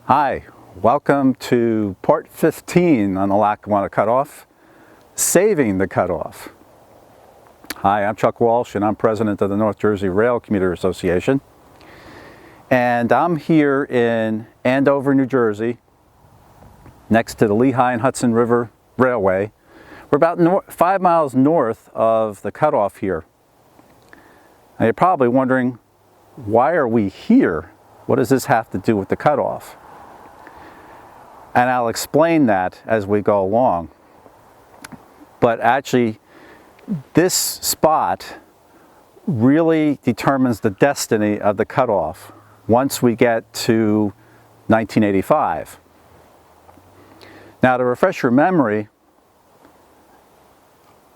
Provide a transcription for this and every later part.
Hi, welcome to part 15 on the Lackawanna cutoff, Saving the Cutoff. Hi, I'm Chuck Walsh and I'm president of the North Jersey Rail Commuter Association. And I'm here in Andover, New Jersey, next to the Lehigh and Hudson River Railway. We're about 5 miles north of the cutoff here. Now you're probably wondering, why are we here? What does this have to do with the cutoff? And I'll explain that as we go along. But actually, this spot really determines the destiny of the cutoff once we get to 1985. Now, to refresh your memory,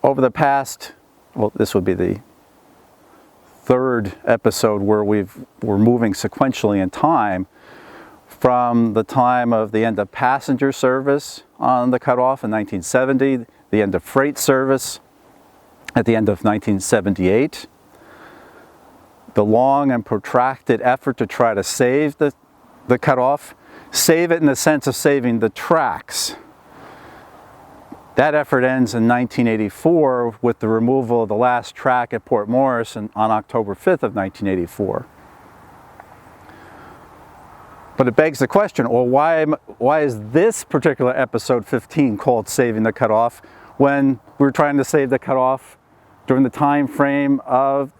over the past, well, this would be the third episode where we're moving sequentially in time from the time of the end of passenger service on the cutoff in 1970, the end of freight service at the end of 1978, the long and protracted effort to try to save the cutoff, save it in the sense of saving the tracks. That effort ends in 1984 with the removal of the last track at Port Morris on October 5th of 1984. But it begs the question, well, why is this particular episode 15 called Saving the Cutoff when we're trying to save the cutoff during the time frame of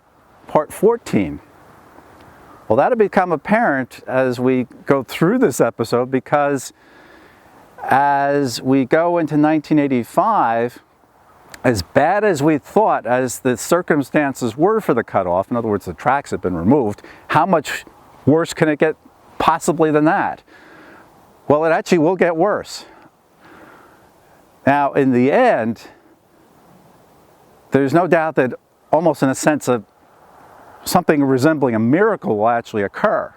part 14? Well, that'll become apparent as we go through this episode, because as we go into 1985, as bad as we thought as the circumstances were for the cutoff, in other words, the tracks have been removed, how much worse can it get possibly than that? Well, it actually will get worse. Now, in the end, there's no doubt that almost in a sense of something resembling a miracle will actually occur.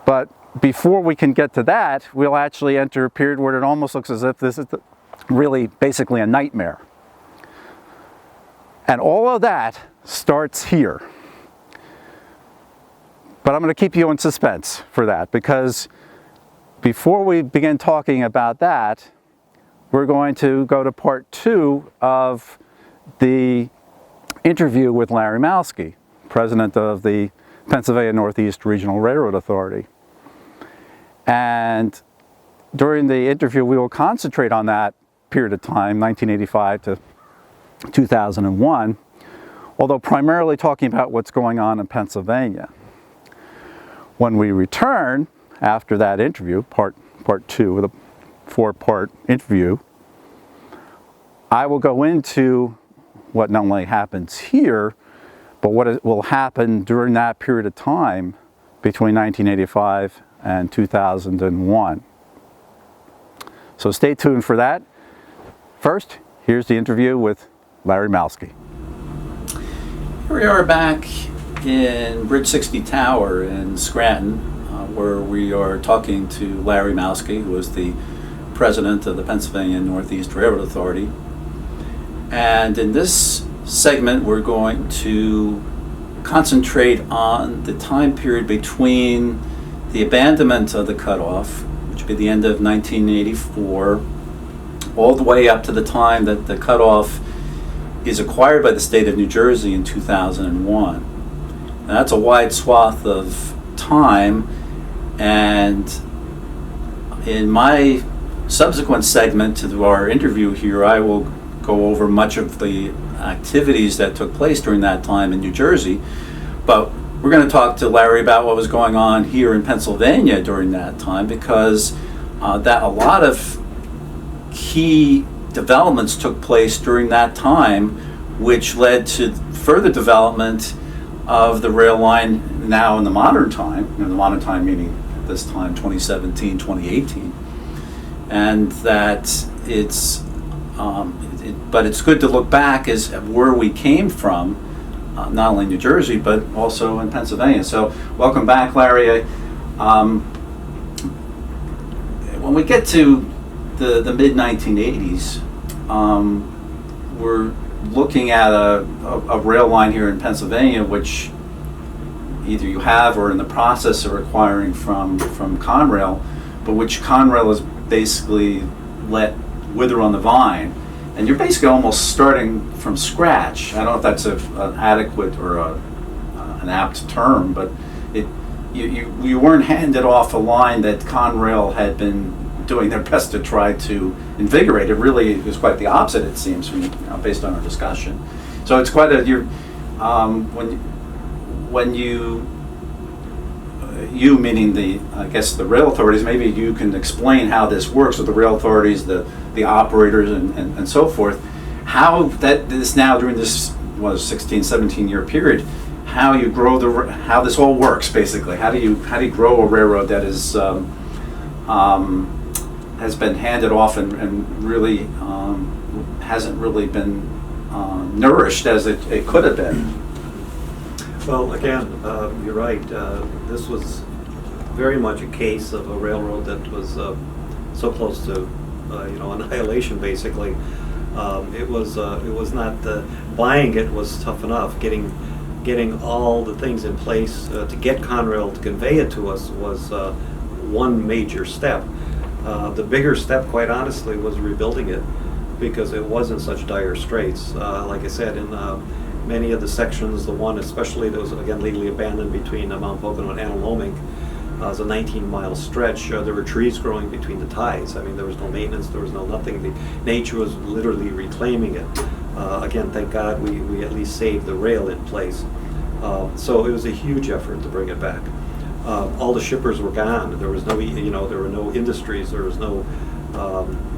But before we can get to that, we'll actually enter a period where it almost looks as if this is really basically a nightmare. And all of that starts here. But I'm going to keep you in suspense for that, because before we begin talking about that, we're going to go to part 2 of the interview with Larry Malski, president of the Pennsylvania Northeast Regional Railroad Authority. And during the interview, we will concentrate on that period of time, 1985 to 2001, although primarily talking about what's going on in Pennsylvania. When we return after that interview, part 2 of the 4-part interview, I will go into what not only happens here, but what will happen during that period of time between 1985 and 2001. So stay tuned for that. First, here's the interview with Larry Malski. Here we are back in Bridge 60 Tower in Scranton, where we are talking to Larry Malski, who is the president of the Pennsylvania Northeast Railroad Authority. And in this segment, we're going to concentrate on the time period between the abandonment of the cutoff, which would be the end of 1984, all the way up to the time that the cutoff is acquired by the state of New Jersey in 2001. And that's a wide swath of time, and in my subsequent segment to our interview here, I will go over much of the activities that took place during that time in New Jersey. But we're going to talk to Larry about what was going on here in Pennsylvania during that time, because that a lot of key developments took place during that time, which led to further development of the rail line now in the modern time, the modern time meaning at this time 2017, 2018, and that but it's good to look back as where we came from, not only in New Jersey but also in Pennsylvania. So welcome back, Larry. When we get to the mid 1980s, we're looking at a rail line here in Pennsylvania, which either you have or in the process of acquiring from Conrail, but which Conrail has basically let wither on the vine. And you're basically almost starting from scratch. I don't know if that's an adequate or an apt term, but you weren't handed off a line that Conrail had been doing their best to try to invigorate. It really was quite the opposite, it seems, from, based on our discussion. So it's quite a, when you meaning the, I guess the rail authorities, maybe you can explain how this works with the rail authorities, the operators and so forth, how that this now during this was 16, 17 year period, how you grow how this all works basically. How do you grow a railroad that is has been handed off and really hasn't really been nourished as it could have been? Well, again, you're right. This was very much a case of a railroad that was so close to, annihilation. Basically, it was not buying it was tough enough. Getting all the things in place to get Conrail to convey it to us was one major step. The bigger step, quite honestly, was rebuilding it, because it was in such dire straits. Like I said, in many of the sections, the one especially that was again legally abandoned between Mount Pocono and Analoming, was a 19-mile stretch. There were trees growing between the ties. I mean, there was no maintenance, there was no nothing. The nature was literally reclaiming it. Again, thank God we at least saved the rail in place. So it was a huge effort to bring it back. All the shippers were gone. There was no, there were no industries. There was no,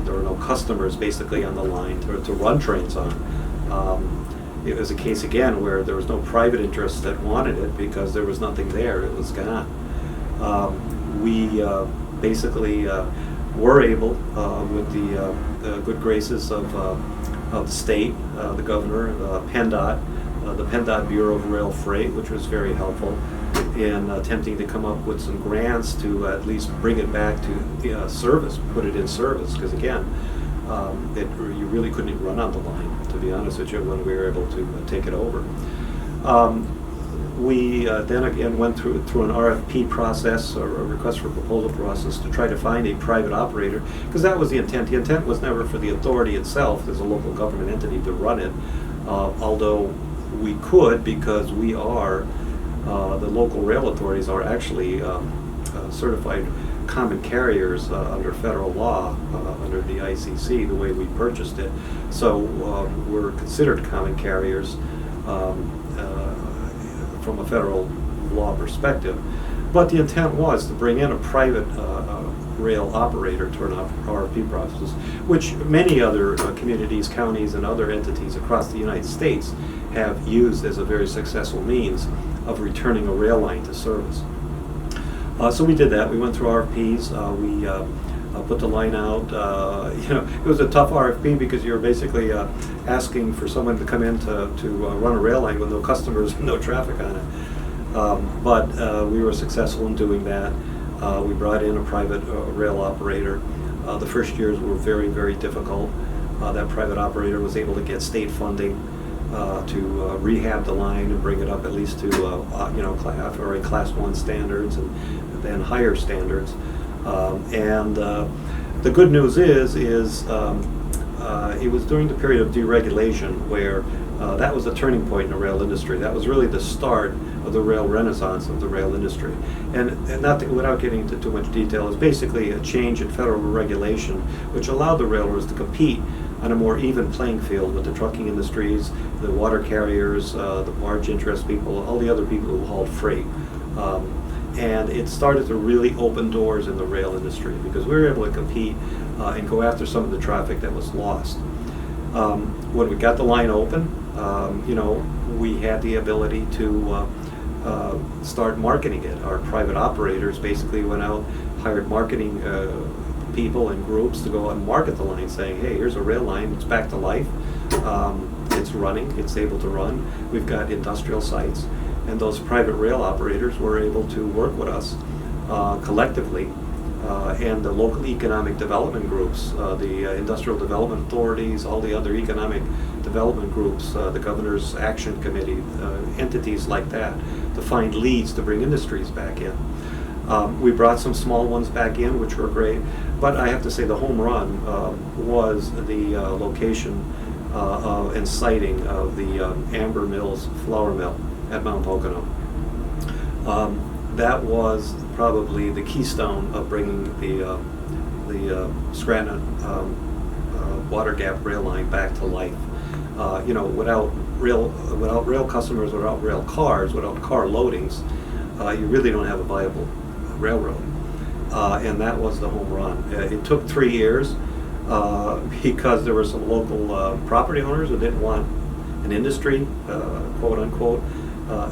there were no customers basically on the line to run trains on. It was a case again where there was no private interest that wanted it because there was nothing there. It was gone. We basically were able, with the good graces of the state, the governor, the PennDOT Bureau of Rail Freight, which was very helpful in attempting to come up with some grants to at least bring it back to service, put it in service. Because again, you really couldn't even run on the line, to be honest with you, when we were able to take it over. We then again went through an RFP process, or a request for proposal process, to try to find a private operator, because that was the intent. The intent was never for the authority itself as a local government entity to run it, although we could, because we are, the local rail authorities are actually certified common carriers under federal law, under the ICC, the way we purchased it. So we're considered common carriers from a federal law perspective. But the intent was to bring in a private rail operator to an RFP process, which many other communities, counties, and other entities across the United States have used as a very successful means of returning a rail line to service. So we did that. We went through RFPs. We put the line out. It was a tough RFP because you're basically asking for someone to come in to run a rail line with no customers and no traffic on it. But we were successful in doing that. We brought in a private rail operator. The first years were very, very difficult. That private operator was able to get state funding to rehab the line and bring it up at least to Class 1 standards and then higher standards. And the good news is it was during the period of deregulation where that was a turning point in the rail industry. That was really the start of the rail renaissance of the rail industry. And not to, without getting into too much detail, it's basically a change in federal regulation which allowed the railroads to compete on a more even playing field with the trucking industries, the water carriers, the barge interest people, all the other people who hauled freight. And it started to really open doors in the rail industry because we were able to compete and go after some of the traffic that was lost. When we got the line open, we had the ability to start marketing it. Our private operators basically went out, hired marketing people and groups to go out and market the line, saying, hey, here's a rail line, it's back to life, it's running, it's able to run, we've got industrial sites. And those private rail operators were able to work with us collectively, and the local economic development groups, the industrial development authorities, all the other economic development groups, the Governor's Action Committee, entities like that, to find leads to bring industries back in. We brought some small ones back in, which were great, but I have to say the home run was the location and siting of the Amber Mills flour mill at Mount Pocono. That was probably the keystone of bringing the Scranton water gap rail line back to life. Without rail customers, without rail cars, without car loadings, you really don't have a viable railroad. And that was the home run. It took 3 years because there were some local property owners who didn't want an industry, quote unquote,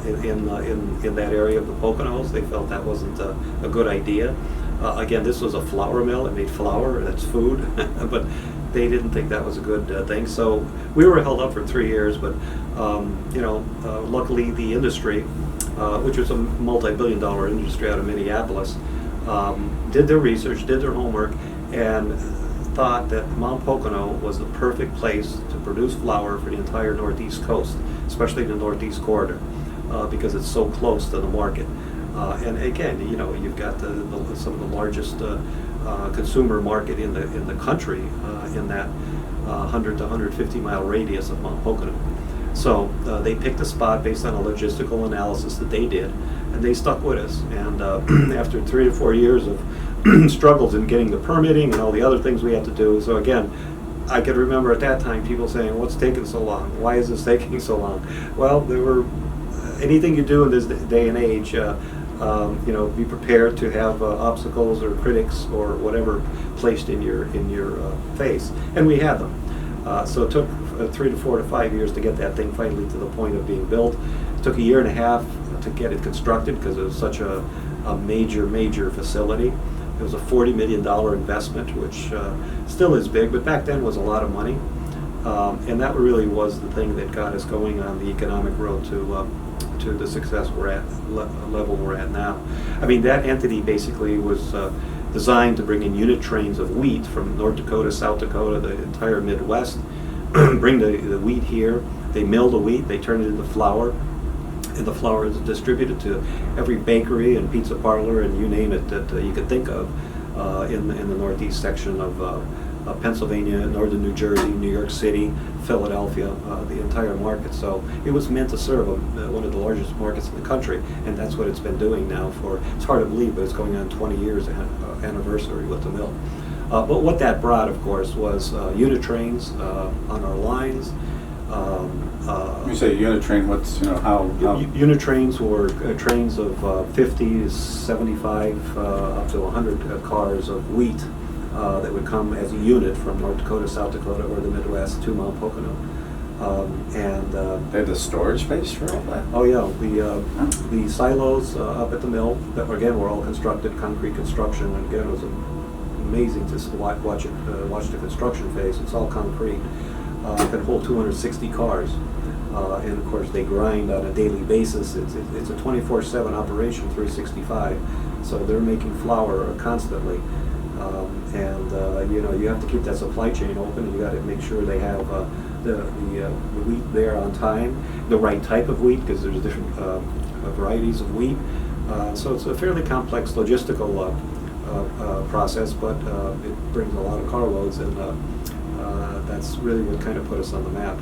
in that area of the Poconos. They felt that wasn't a good idea. Again, this was a flour mill. It made flour, that's food, but they didn't think that was a good thing. So we were held up for 3 years, but luckily the industry, which was a multi-billion-dollar industry out of Minneapolis, did their research, did their homework, and thought that Mount Pocono was the perfect place to produce flour for the entire Northeast coast, especially the Northeast corridor, because it's so close to the market. And again, you've got some of the largest consumer market in the country in that 100 to 150 mile radius of Mount Pocono. So they picked a spot based on a logistical analysis that they did, and they stuck with us. And after 3 to 4 years of struggles in getting the permitting and all the other things we had to do, so again, I can remember at that time people saying, "What's taking so long? Why is this taking so long?" Well, there were anything you do in this day and age. Be prepared to have obstacles or critics or whatever placed in your face, and we had them. So it took 3 to 4 to 5 years to get that thing finally to the point of being built. It took 1.5 years to get it constructed because it was such a major facility. It was a $40 million investment, which still is big, but back then was a lot of money. And that really was the thing that got us going on the economic road to the success level we're at now. I mean, that entity basically was designed to bring in unit trains of wheat from North Dakota, South Dakota, the entire Midwest, bring the wheat here. They mill the wheat, they turn it into flour, and the flour is distributed to every bakery and pizza parlor and you name it that you could think of in the Northeast section of Pennsylvania, northern New Jersey, New York City, Philadelphia, the entire market. So it was meant to serve one of the largest markets in the country, and that's what it's been doing now for, it's hard to believe, but it's going on 20 years anniversary with the mill. But what that brought, of course, was unit trains on our lines. When you say unit train, what's, how? Unit trains were trains of 50, 75, up to 100 cars of wheat that would come as a unit from North Dakota, South Dakota, or the Midwest to Mount Pocono. They had the storage space for all that? Oh yeah, the silos up at the mill that again were all constructed, concrete construction, and again it was amazing to watch the construction phase. It's all concrete. It can hold 260 cars, and of course they grind on a daily basis. It's a 24/7 operation, 365. So they're making flour constantly. You have to keep that supply chain open. You got to make sure they have the wheat there on time, the right type of wheat, because there's different varieties of wheat. So it's a fairly complex logistical process, but it brings a lot of carloads, and that's really what kind of put us on the map.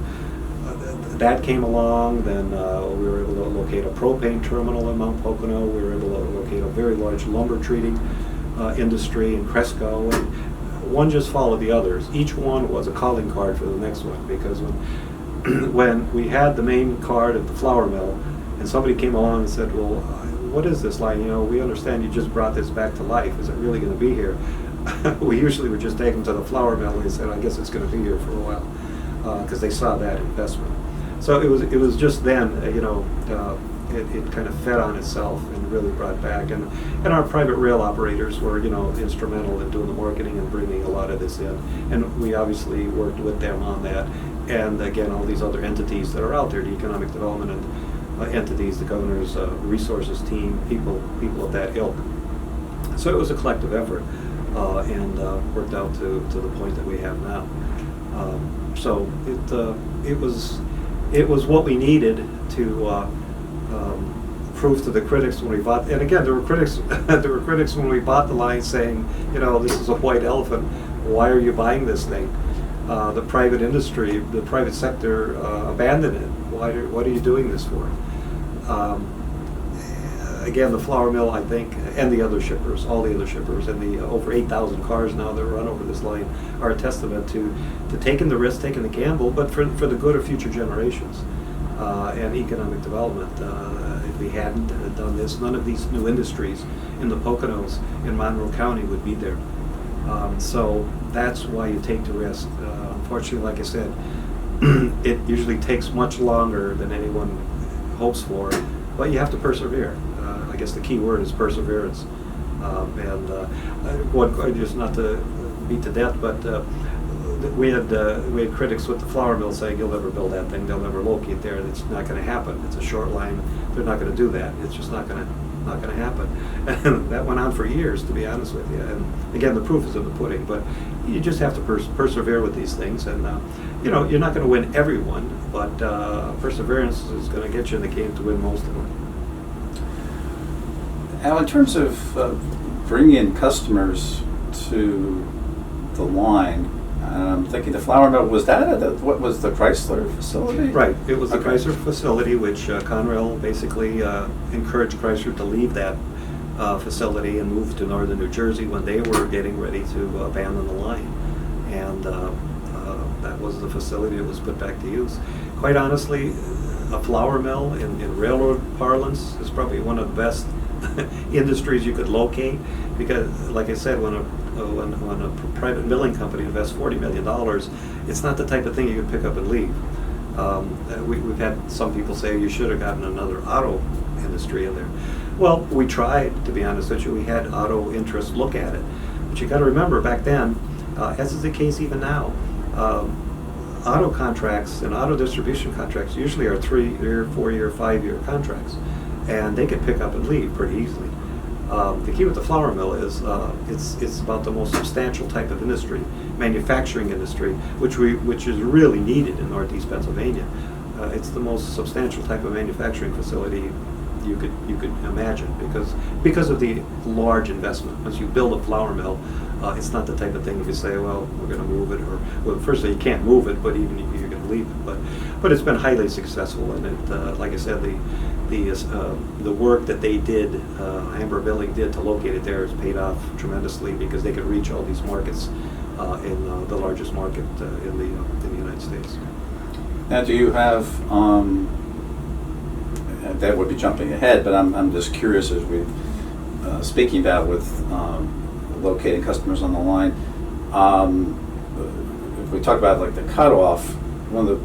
That came along, then we were able to locate a propane terminal in Mount Pocono. We were able to locate a very large lumber treating industry in Cresco, and one just followed the others. Each one was a calling card for the next one, because when we had the main card at the flour mill, and somebody came along and said, "Well, what is this line? We understand you just brought this back to life. Is it really going to be here?" We usually would just take them to the flour mill, and they said, "I guess it's going to be here for a while," because they saw that investment. So it was just then, it kind of fed on itself and really brought back. And our private rail operators were, instrumental in doing the marketing and bringing a lot of this in. And we obviously worked with them on that. And again, all these other entities that are out there, the economic development and entities, the governor's resources team, people of that ilk. So it was a collective effort, and worked out to the point that we have now. So it was what we needed to proof to the critics when we bought. And again, there were critics. There were critics when we bought the line saying, you know, this is a white elephant. Why are you buying this thing? The private industry, the private sector abandoned it. What are you doing this for? Again, the flour mill, I think, and the other shippers, all the other shippers, and the over 8,000 cars now that run over this line are a testament to taking the risk, taking the gamble, but for the good of future generations and economic development. If we hadn't done this, none of these new industries in the Poconos in Monroe County would be there. So that's why you take the risk. Unfortunately, like I said, it usually takes much longer than anyone hopes for, but you have to persevere. I guess the key word is perseverance. Just not to beat to death, but we had critics with the flour mill saying, "You'll never build that thing. They'll never locate there. It's not going to happen. It's a short line. They're not going to do that. It's just not going to happen." And that went on for years, to be honest with you. And again, the proof is in the pudding. But you just have to persevere with these things. And you know, you're not going to win every one, but perseverance is going to get you in the game to win most of them. Now, in terms of bringing in customers to the line, I'm thinking the flour mill, was that what was the Chrysler facility? Right. It was the Okay. Chrysler facility, which Conrail basically encouraged Chrysler to leave that facility and move to northern New Jersey when they were getting ready to abandon the line. And that was the facility that was put back to use. Quite honestly, a flour mill in railroad parlance is probably one of the best industries you could locate, because, like I said, when a private milling company invests $40 million, it's not the type of thing you can pick up and leave. We've had some people say you should have gotten another auto industry in there. Well, we tried, to be honest with you. We had auto interests look at it, but you got to remember back then, as is the case even now, auto contracts and auto distribution contracts usually are 3-year, 4-year, 5-year contracts, and they could pick up and leave pretty easily. The key with the flour mill is it's about the most substantial type of industry, manufacturing industry, which is really needed in Northeast Pennsylvania. It's the most substantial type of manufacturing facility you could imagine, because of the large investment. Once you build a flour mill, it's not the type of thing you can say, well, we're going to move it, or, well, firstly, you can't move it, but even if you're going to leave it. But it's been highly successful, and it, like I said, the work that they did, Amber Milling did to locate it there has paid off tremendously, because they could reach all these markets in the largest market in the United States. Now, do you have, that would be jumping ahead, but I'm just curious, as we're speaking about with locating customers on the line, if we talk about like the cutoff, one of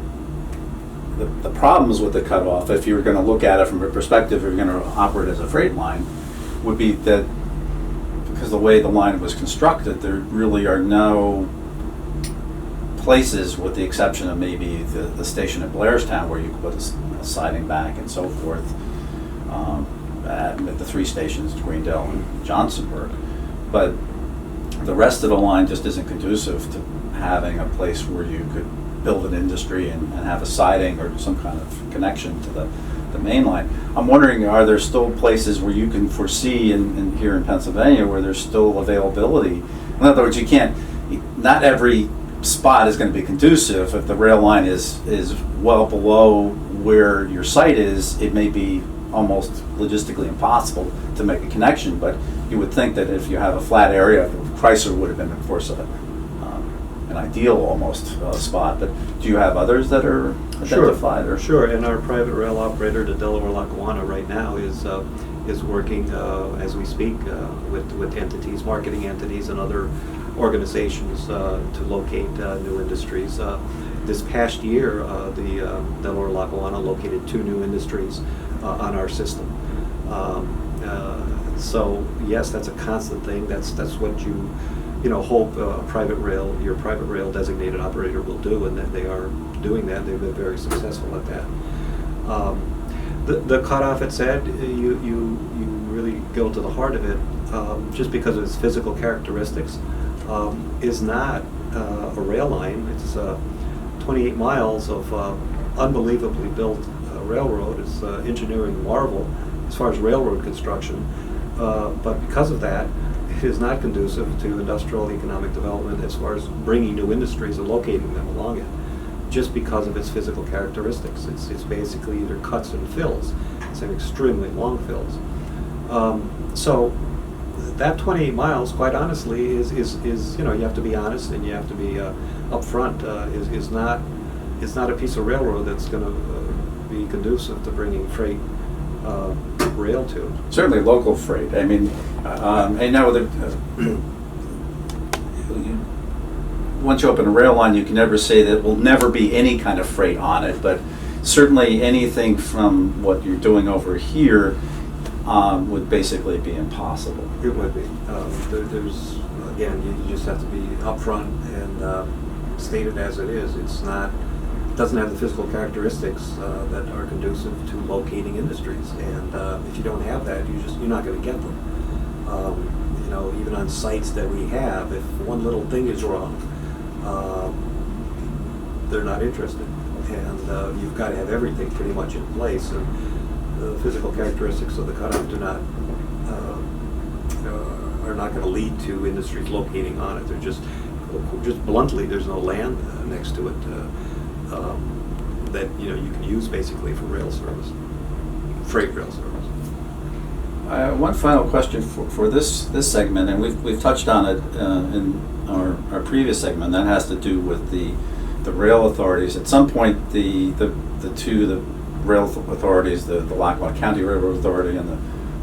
the problems with the cutoff, if you're going to look at it from a perspective, if you're going to operate as a freight line, would be that because the way the line was constructed, there really are no places, with the exception of maybe the station at Blairstown, where you could put a siding back and so forth, at the 3 stations, Greendale and Johnsonburg. But the rest of the line just isn't conducive to having a place where you could build an industry and have a siding or some kind of connection to the main line. I'm wondering, are there still places where you can foresee in here in Pennsylvania where there's still availability? In other words, not every spot is going to be conducive. If the rail line is well below where your site is, it may be almost logistically impossible to make a connection, but you would think that if you have a flat area, Chrysler would have been, of course, an ideal almost spot. But do you have others that are identified? Sure, sure. And our private rail operator, the Delaware Lackawanna, right now is working as we speak with entities, marketing entities, and other organizations to locate new industries. This past year, the Delaware Lackawanna located 2 new industries on our system. So yes, that's a constant thing. That's what you hope your private rail designated operator will do, and that they are doing that. They've been very successful at that. The cutoff, it said, you really go to the heart of it, just because of its physical characteristics, is not a rail line. It's 28 miles of unbelievably built railroad. It's engineering marvel, as far as railroad construction, but because of that, it is not conducive to industrial economic development as far as bringing new industries and locating them along it, just because of its physical characteristics. It's basically either cuts and fills. It's an extremely long fills. So that 28 miles, quite honestly, is you know, you have to be honest and you have to be upfront. Is not a piece of railroad that's going to be conducive to bringing freight rail to. Certainly local freight. I mean, I know that once you open a rail line, you can never say that will never be any kind of freight on it, but certainly anything from what you're doing over here would basically be impossible. It would be. There's, again, you just have to be upfront and state it as it is. It doesn't have the physical characteristics that are conducive to locating industries, and if you don't have that, you're not going to get them. You know, even on sites that we have, if one little thing is wrong, they're not interested, and you've got to have everything pretty much in place. And the physical characteristics of the cutoff are not going to lead to industries locating on it. They're just bluntly, there's no land next to it that you can use basically for rail service, freight rail service. One final question for this segment, and we've touched on it in our previous segment. That has to do with the rail authorities. At some point, the rail authorities, the Lackawanna County Railroad Authority and the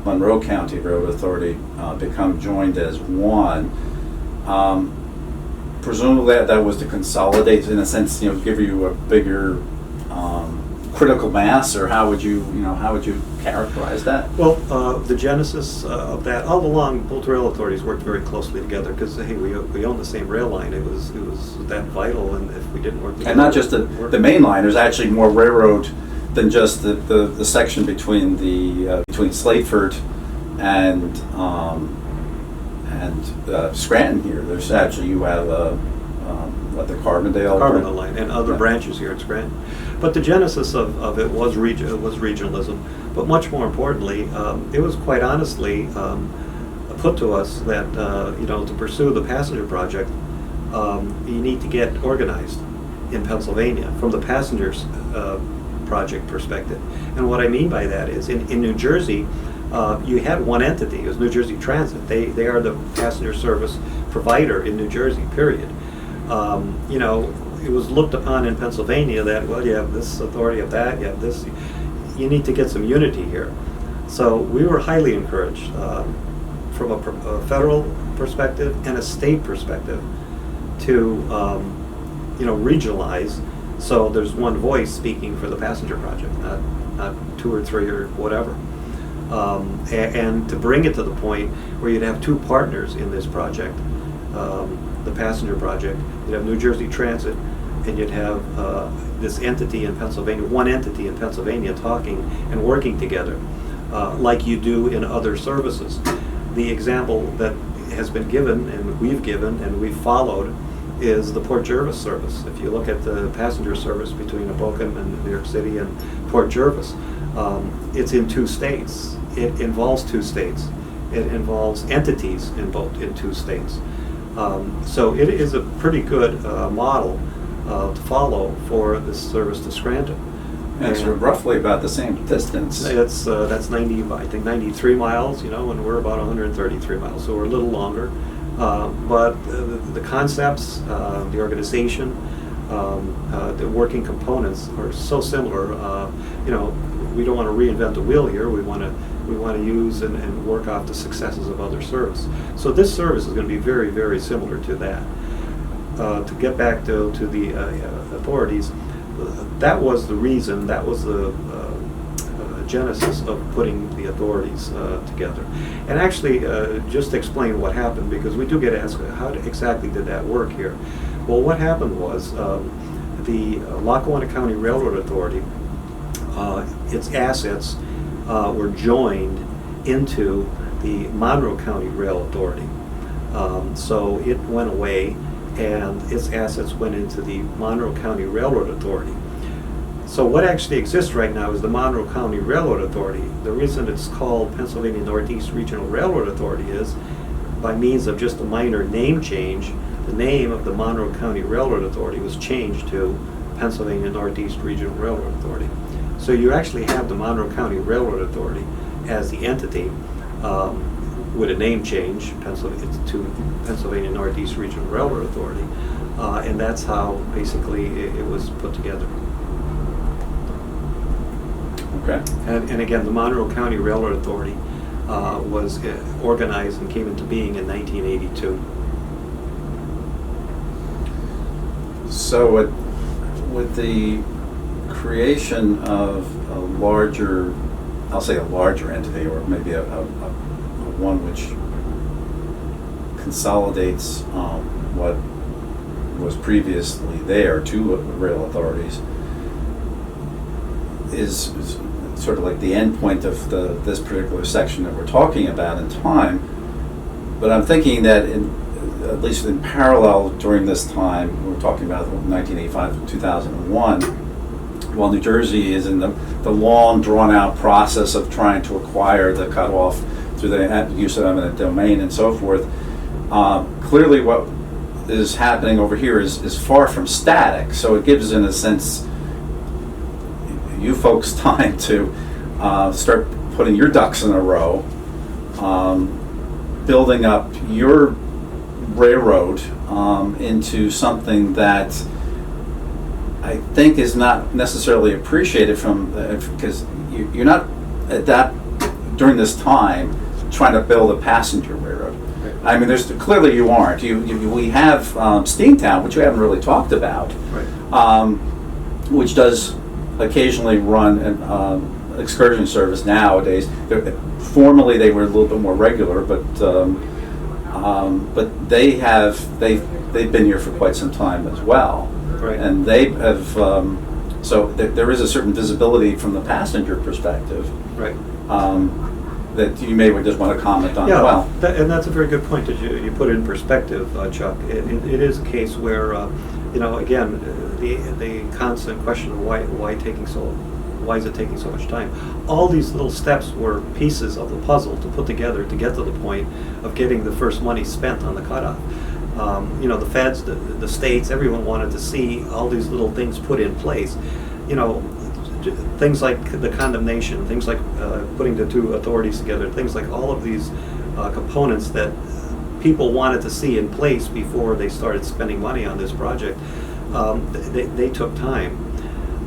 Monroe County Railroad Authority, become joined as one. Presumably that was to consolidate, in a sense, give you a bigger critical mass, or how would you characterize that? Well, the genesis of that, all along, both rail authorities worked very closely together because, hey, we own the same rail line. It was that vital, and if we didn't work together, and not just the main line. There's actually more railroad than just the section between between Slateford and Scranton here. There's actually, you have the Carbondale line and other branches here in Scranton. But the genesis of it was regionalism. But much more importantly, it was quite honestly put to us that to pursue the passenger project, you need to get organized in Pennsylvania from the passengers project perspective. And what I mean by that is in New Jersey, you had one entity. It was New Jersey Transit. They are the passenger service provider in New Jersey, period. It was looked upon in Pennsylvania that, well, you have this authority, you have that, you have this. You need to get some unity here. So we were highly encouraged from a federal perspective and a state perspective to, regionalize. So there's one voice speaking for the passenger project, not two or three or whatever. And to bring it to the point where you'd have two partners in this project, the passenger project, you'd have New Jersey Transit, and you'd have this entity in Pennsylvania, one entity in Pennsylvania talking and working together like you do in other services. The example that has been given and we've followed is the Port Jervis service. If you look at the passenger service between Hoboken and New York City and Port Jervis, it's in two states. It involves two states. It involves entities in two states. So it is a pretty good model to follow for this service to Scranton. And it's roughly about the same distance. That's 93 miles, and we're about 133 miles, so we're a little longer. But the concepts, the organization, the working components are so similar. We don't want to reinvent the wheel here. We want to use and work off the successes of other service. So this service is going to be very, very similar to that. To get back to the authorities, that was the reason, that was the genesis of putting the authorities together. And actually, just to explain what happened, because we do get asked, how exactly did that work here? Well, what happened was the Lackawanna County Railroad Authority, its assets were joined into the Monroe County Rail Authority. So it went away and its assets went into the Monroe County Railroad Authority. So what actually exists right now is the Monroe County Railroad Authority. The reason it's called Pennsylvania Northeast Regional Railroad Authority is by means of just a minor name change, the name of the Monroe County Railroad Authority was changed to Pennsylvania Northeast Regional Railroad Authority. So you actually have the Monroe County Railroad Authority as the entity with a name change to Pennsylvania Northeast Regional Railroad Authority, and that's how basically it was put together. Okay. And again, the Monroe County Railroad Authority was organized and came into being in 1982. So with the creation of a larger, I'll say a larger entity, or maybe a one which consolidates what was previously there, two rail authorities, is sort of like the end point of this particular section that we're talking about in time. But I'm thinking that at least in parallel during this time, we're talking about 1985 to 2001, while New Jersey is in the long drawn-out process of trying to acquire the cutoff through the use of eminent domain and so forth. Clearly what is happening over here is far from static, so it gives, in a sense, you folks time to start putting your ducks in a row, building up your railroad into something that I think is not necessarily appreciated from, because you're not at that, during this time, trying to build a passenger railroad. Right. I mean, clearly you aren't. We have Steamtown, which we haven't really talked about, Right. which does occasionally run an excursion service nowadays. Formerly they were a little bit more regular, but they've been here for quite some time as well. Right. And they have, so there is a certain visibility from the passenger perspective. Right. That you may just want to comment on. Yeah, Well, and that's a very good point that you put in perspective, Chuck. It is a case where, again, the constant question of why is it taking so much time? All these little steps were pieces of the puzzle to put together to get to the point of getting the first money spent on the cutoff. The feds, the states, everyone wanted to see all these little things put in place. Things like the condemnation, things like putting the two authorities together, things like all of these components that people wanted to see in place before they started spending money on this project. They took time.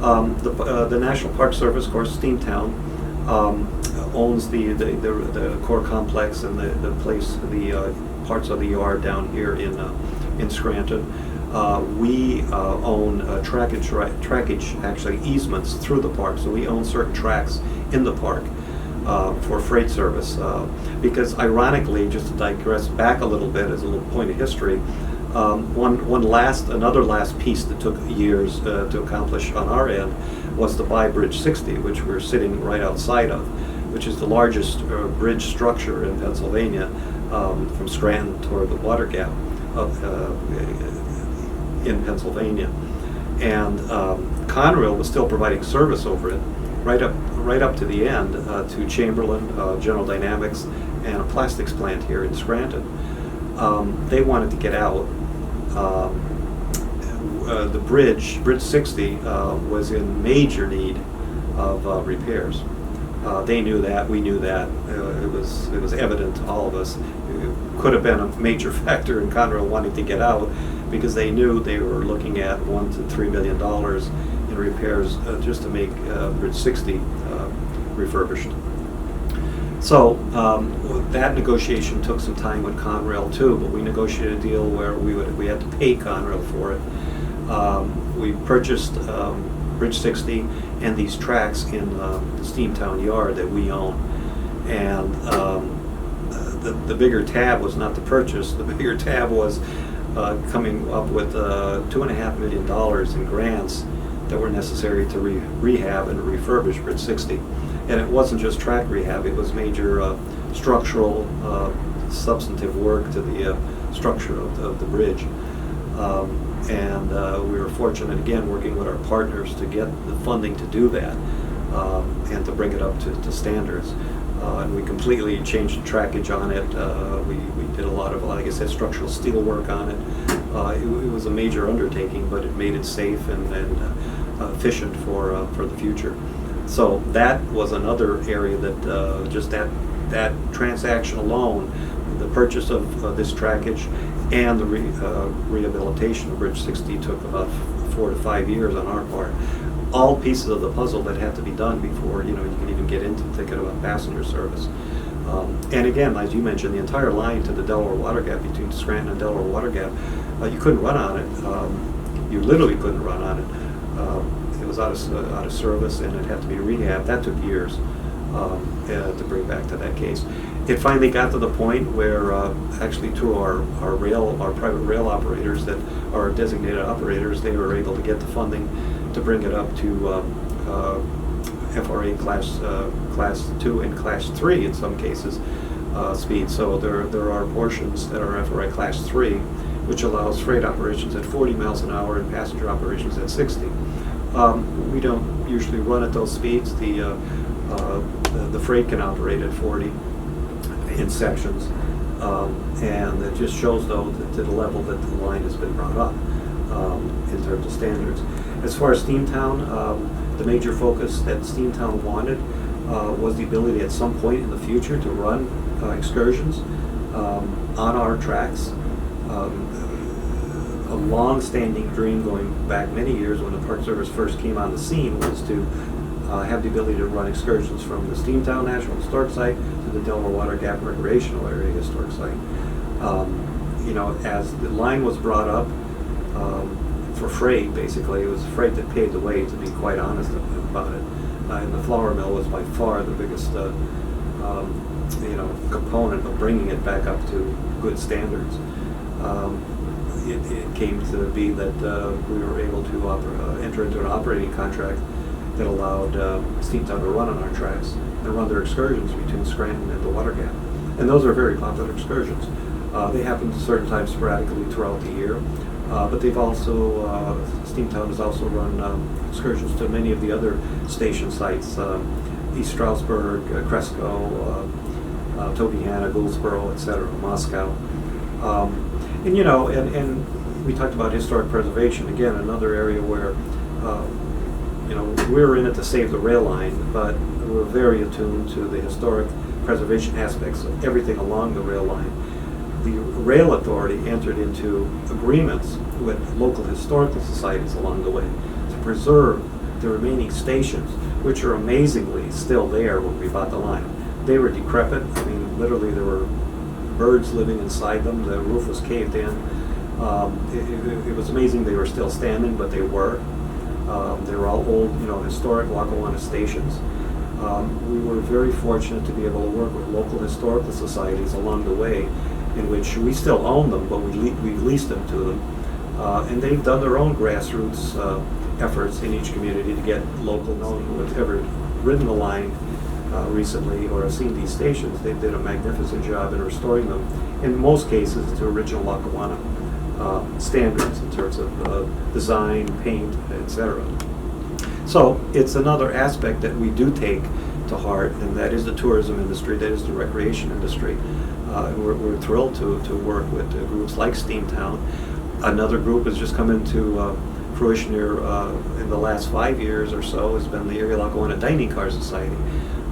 The National Park Service, of course, Steamtown, owns the core complex and the place, the parts of the yard down here in Scranton. We own trackage, actually easements through the park, so we own certain tracks in the park for freight service. Because ironically, just to digress back a little bit as a little point of history, another last piece that took years to accomplish on our end was the Flybridge 60, which we're sitting right outside of, which is the largest bridge structure in Pennsylvania, from Scranton toward the Water Gap in Pennsylvania. And Conrail was still providing service over it right up to the end to Chamberlain, General Dynamics, and a plastics plant here in Scranton. They wanted to get out. The bridge 60, was in major need of repairs. They knew that, we knew that. It was evident to all of us. It could have been a major factor in Conrail wanting to get out, because they knew they were looking at $1 to $3 million in repairs just to make Bridge 60 refurbished. So that negotiation took some time with Conrail too, but we negotiated a deal where we had to pay Conrail for it. We purchased Bridge 60 and these tracks in the Steamtown yard that we own. And the bigger tab was not the purchase. The bigger tab was coming up with $2.5 million in grants that were necessary to rehab and refurbish Bridge 60. And it wasn't just track rehab, it was major structural, substantive work to the structure of the bridge. And we were fortunate, again, working with our partners to get the funding to do that and to bring it up to standards. And we completely changed the trackage on it. We did a lot of, like I said, structural steel work on it. It was a major undertaking, but it made it safe and efficient for the future. So that was another area that just that transaction alone, the purchase of this trackage and the rehabilitation of Bridge 60 took about 4 to 5 years on our part. All pieces of the puzzle that had to be done before you can even get into thinking about passenger service. And again, as you mentioned, the entire line to the Delaware Water Gap between Scranton and Delaware Water Gap, you couldn't run on it. You literally couldn't run on it. It was out of service, and it had to be rehabbed. That took years to bring back to that case. It finally got to the point where actually through our private rail operators that are designated operators, they were able to get the funding to bring it up to FRA class 2 and class 3 in some cases speed. So there are portions that are FRA class 3, which allows freight operations at 40 miles an hour and passenger operations at 60. We don't usually run at those speeds. The freight can operate at 40 in sections, and it just shows, though, to the level that the line has been brought up in terms of standards. As far as Steamtown, the major focus that Steamtown wanted was the ability at some point in the future to run excursions on our tracks. A long-standing dream going back many years when the Park Service first came on the scene was to have the ability to run excursions from the Steamtown National Historic Site to the Delaware Water Gap Recreational Area Historic Site. As the line was brought up for freight, basically, it was freight that paved the way, to be quite honest about it. And the flour mill was by far the biggest component of bringing it back up to good standards. It came to be that we were able to enter into an operating contract that allowed Steamtown to run on our tracks and run their excursions between Scranton and the Water Gap. And those are very popular excursions. They happen certain times sporadically throughout the year, but they've also, Steamtown has also run excursions to many of the other station sites, East Stroudsburg, Cresco, Tobyhanna, Goldsboro, etc., Moscow. And we talked about historic preservation, again, another area where we're in it to save the rail line, but we're very attuned to the historic preservation aspects of everything along the rail line. The Rail Authority entered into agreements with local historical societies along the way to preserve the remaining stations, which are amazingly still there when we bought the line. They were decrepit. I mean, literally there were birds living inside them. The roof was caved in. It was amazing they were still standing, but they were. They were all old, historic Lackawanna stations. We were very fortunate to be able to work with local historical societies along the way, in which we still own them, but we leased them to them. And they've done their own grassroots efforts in each community to get local, who's ever ridden the line recently or have seen these stations. They did a magnificent job in restoring them, in most cases, to original Lackawanna standards in terms of design, paint, etc. So it's another aspect that we do take to heart, and that is the tourism industry, that is the recreation industry. We're thrilled to work with groups like Steamtown. Another group has just come into fruition here in the last 5 years or so, has been the Erie Lackawanna Dining Car Society,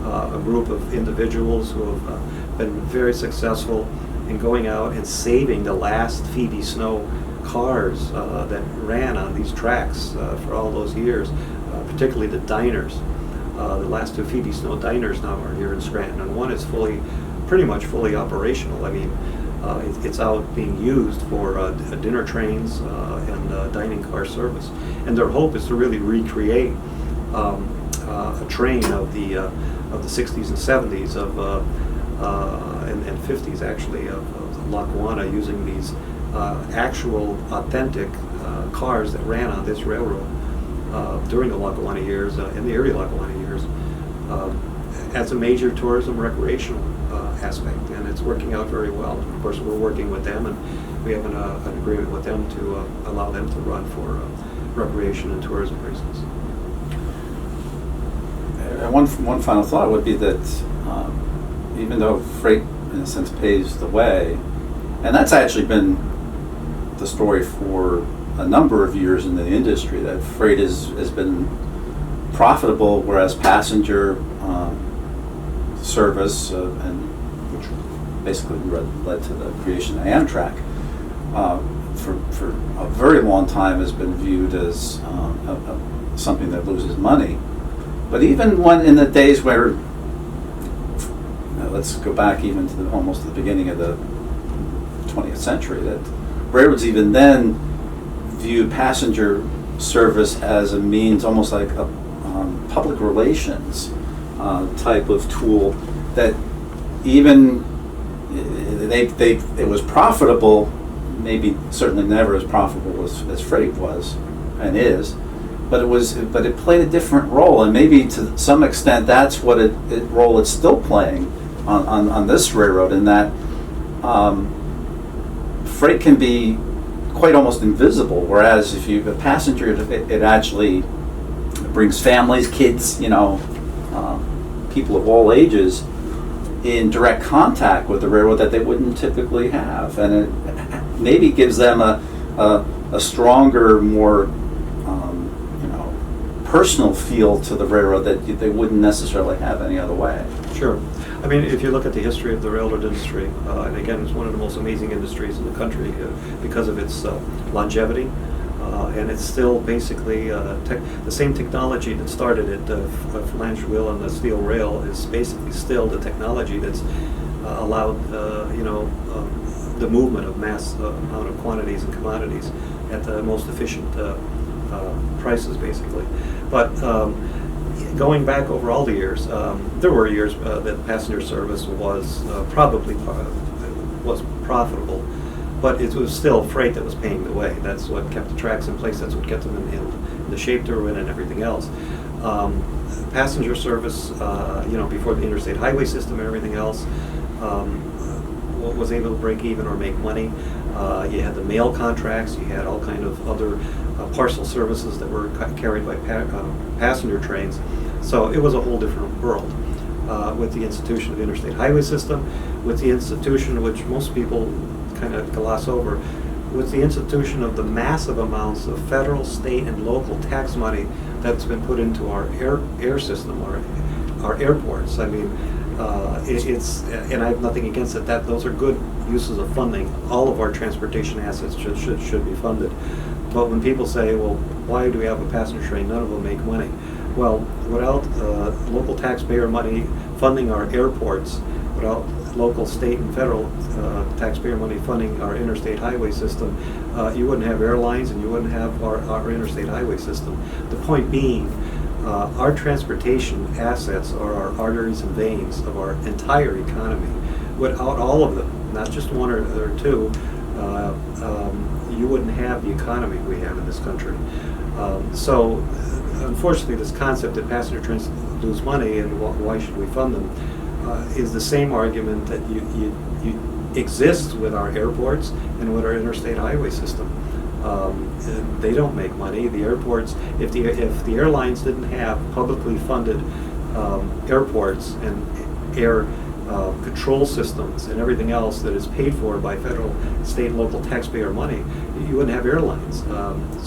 a group of individuals who have been very successful in going out and saving the last Phoebe Snow cars that ran on these tracks for all those years, particularly the diners. The last 2 Phoebe Snow diners now are here in Scranton, and one is pretty much fully operational. I mean, it's out being used for dinner trains and dining car service. And their hope is to really recreate a train of the 60s and 70s and 50s actually of Lackawanna, using these actual authentic cars that ran on this railroad during the Lackawanna years, in the Erie Lackawanna years, as a major tourism recreational aspect, and it's working out very well. Of course, we're working with them, and we have an agreement with them to allow them to run for recreation and tourism reasons. And one final thought would be that even though freight, in a sense, paves the way, and that's actually been the story for a number of years in the industry, that freight has been profitable, whereas passenger service, and which basically led to the creation of Amtrak, for a very long time has been viewed as something that loses money. But even when in the days where, let's go back even to almost the beginning of the 20th century, that railroads even then viewed passenger service as a means, almost like a public relations type of tool, that even it was profitable, maybe certainly never as profitable as freight was and is, but it played a different role, and maybe to some extent that's what role it's still playing on this railroad, in that freight can be quite almost invisible, whereas if you have a passenger, it actually brings families, kids, people of all ages in direct contact with the railroad that they wouldn't typically have, and it maybe gives them a stronger, more personal feel to the railroad that they wouldn't necessarily have any other way. Sure. I mean, if you look at the history of the railroad industry, and again, it's one of the most amazing industries in the country because of its longevity, and it's still basically the same technology that started it, the flange wheel and the steel rail, is basically still the technology that's allowed the movement of mass amount of quantities and commodities at the most efficient prices, basically. But going back over all the years, there were years that passenger service was probably was profitable, but it was still freight that was paying the way. That's what kept the tracks in place. That's what kept them in the shape they were in, and everything else. Passenger service, before the interstate highway system and everything else, was able to break even or make money. You had the mail contracts. You had all kind of other parcel services that were carried by passenger trains. So it was a whole different world. With the institution of the interstate highway system, with the institution, which most people kind of gloss over, with the institution of the massive amounts of federal, state, and local tax money that's been put into our air system, our airports. I mean, and I have nothing against it. Those are good uses of funding. All of our transportation assets should be funded. But when people say, well, why do we have a passenger train? None of them make money. Well, without local taxpayer money funding our airports, without local, state, and federal taxpayer money funding our interstate highway system, you wouldn't have airlines, and you wouldn't have our interstate highway system. The point being, our transportation assets are our arteries and veins of our entire economy. Without all of them, not just one or two, you wouldn't have the economy we have in this country. So, unfortunately, this concept that passenger trains lose money and why should we fund them is the same argument that you exists with our airports and with our interstate highway system. They don't make money. The airports, if the airlines didn't have publicly funded airports and air control systems and everything else that is paid for by federal, state, and local taxpayer money, you wouldn't have airlines.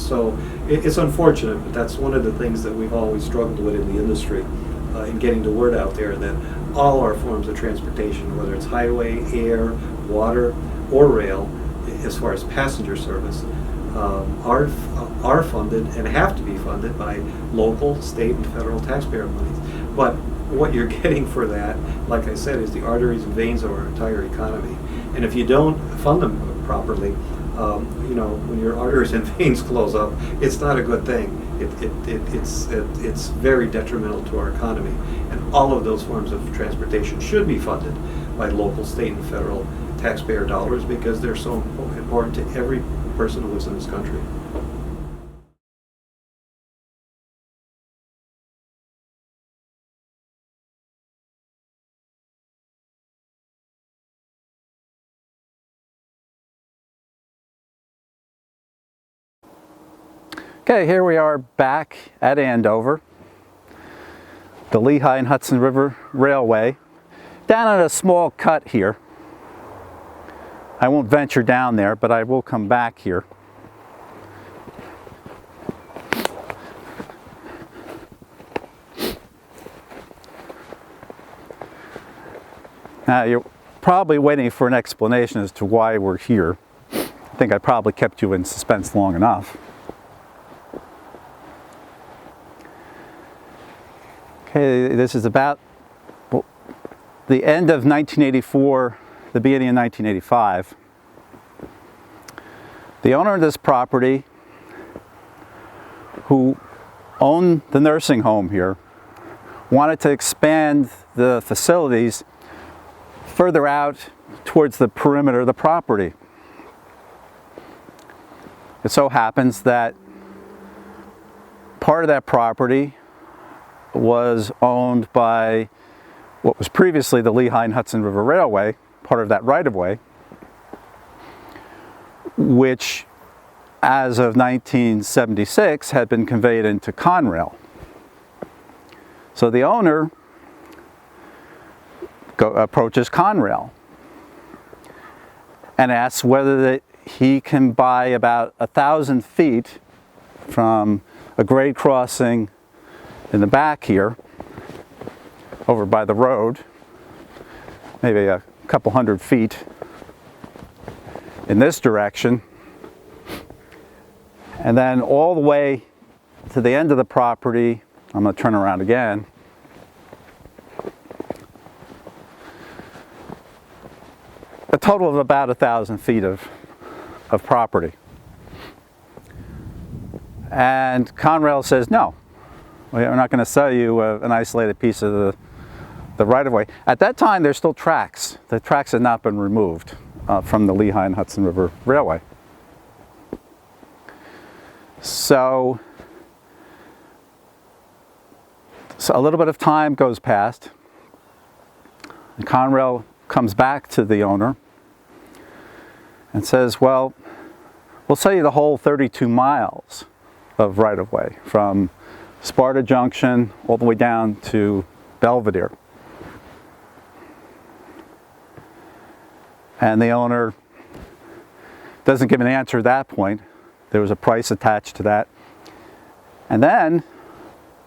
So it's unfortunate, but that's one of the things that we've always struggled with in the industry, in getting the word out there that all our forms of transportation, whether it's highway, air, water, or rail, as far as passenger service, are funded and have to be funded by local, state, and federal taxpayer monies. But what you're getting for that, like I said, is the arteries and veins of our entire economy. And if you don't fund them properly, when your arteries and veins close up, it's not a good thing. It's very detrimental to our economy. And all of those forms of transportation should be funded by local, state, and federal taxpayer dollars because they're so important to every person who lives in this country. Okay, here we are back at Andover, the Lehigh and Hudson River Railway, down at a small cut here. I won't venture down there, but I will come back here. Now, you're probably waiting for an explanation as to why we're here. I think I probably kept you in suspense long enough. Okay, this is about the end of 1984, the beginning of 1985. The owner of this property, who owned the nursing home here, wanted to expand the facilities further out towards the perimeter of the property. It so happens that part of that property was owned by what was previously the Lehigh and Hudson River Railway, part of that right-of-way, which as of 1976 had been conveyed into Conrail. So the owner approaches Conrail and asks whether he can buy about 1,000 feet from a grade crossing in the back here, over by the road, maybe a couple hundred feet in this direction, and then all the way to the end of the property. I'm going to turn around again. A total of about 1,000 feet of property. And Conrail says, no, we're not going to sell you an isolated piece of the right-of-way. At that time, there's still tracks. The tracks had not been removed from the Lehigh and Hudson River Railway. So a little bit of time goes past, and Conrail comes back to the owner and says, well, we'll sell you the whole 32 miles of right-of-way from Sparta Junction all the way down to Belvedere. And the owner doesn't give an answer at that point. There was a price attached to that. And then,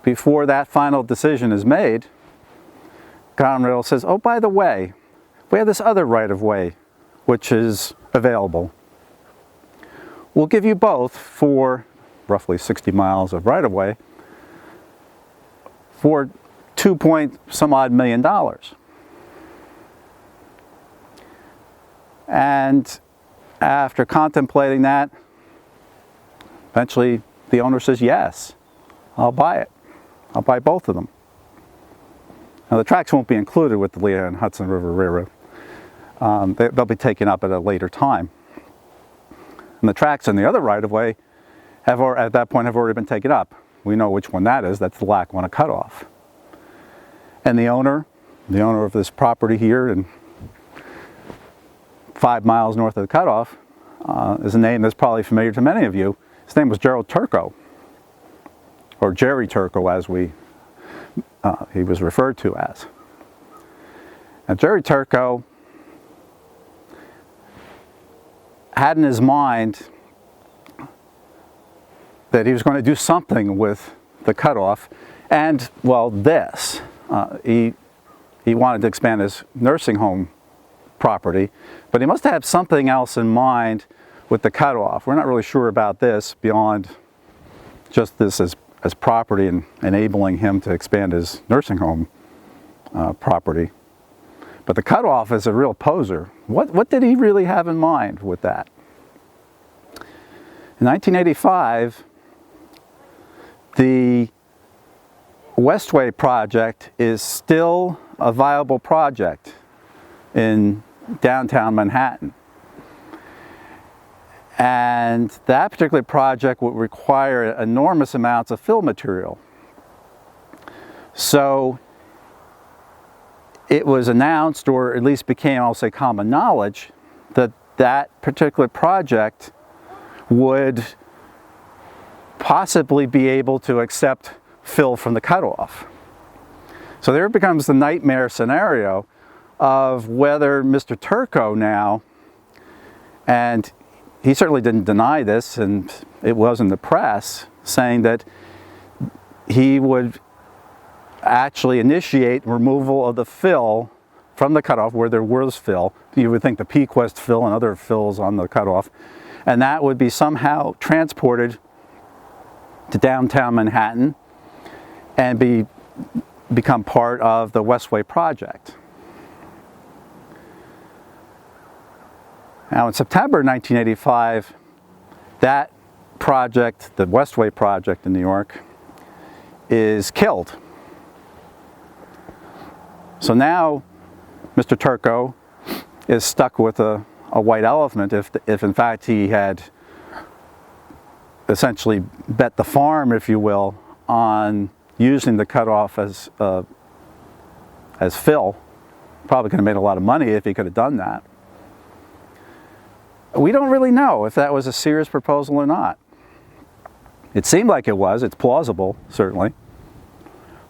before that final decision is made, Conrail says, oh, by the way, we have this other right-of-way which is available. We'll give you both for roughly 60 miles of right-of-way for $2.some-odd million. And after contemplating that, eventually the owner says, yes, I'll buy it. I'll buy both of them. Now the tracks won't be included with the Lehigh and Hudson River Railroad. They'll be taken up at a later time. And the tracks in the other right-of-way at that point have already been taken up. We know which one that is. That's the Lackawanna cutoff. And the owner of this property here and 5 miles north of the cutoff is a name that's probably familiar to many of you. His name was Gerald Turco, or Jerry Turco as he was referred to as. Now Jerry Turco had in his mind that he was going to do something with the cutoff, and well, this. He wanted to expand his nursing home property, but he must have something else in mind with the cutoff. We're not really sure about this beyond just this as property and enabling him to expand his nursing home property. But the cutoff is a real poser. What did he really have in mind with that? In 1985, the Westway project is still a viable project in downtown Manhattan. And that particular project would require enormous amounts of fill material. So it was announced, or at least became, I'll say, common knowledge, that that particular project would possibly be able to accept fill from the cutoff. So there becomes the nightmare scenario of whether Mr. Turco now, and he certainly didn't deny this, and it was in the press, saying that he would actually initiate removal of the fill from the cutoff where there was fill. You would think the Pequest fill and other fills on the cutoff, and that would be somehow transported to downtown Manhattan and become part of the Westway project. Now in September 1985, that project, the Westway project in New York, is killed. So now Mr. Turco is stuck with a white elephant if in fact he had essentially bet the farm, if you will, on using the cutoff as fill. Probably could have made a lot of money if he could have done that. We don't really know if that was a serious proposal or not. It seemed like it was. It's plausible, certainly.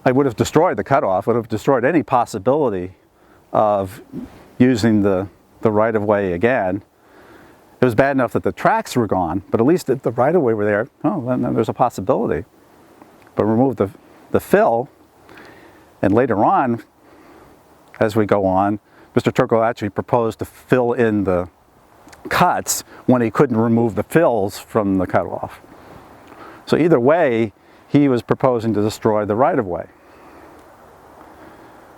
It would have destroyed the cutoff, would have destroyed any possibility of using the right-of-way again. It was bad enough that the tracks were gone, but at least if the right-of-way were there, oh, then there's a possibility. But remove the fill, and later on, as we go on, Mr. Turco actually proposed to fill in the cuts when he couldn't remove the fills from the cutoff. So either way, he was proposing to destroy the right-of-way.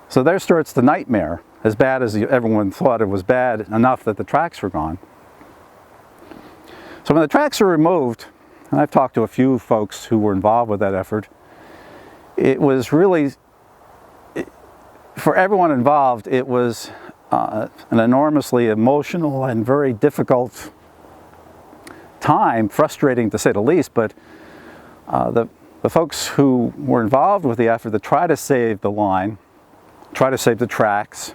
So there starts the nightmare, as bad as everyone thought it was bad enough that the tracks were gone. So when the tracks are removed, and I've talked to a few folks who were involved with that effort, it was really, for everyone involved, it was an enormously emotional and very difficult time, frustrating to say the least, but the folks who were involved with the effort to try to save the line, try to save the tracks,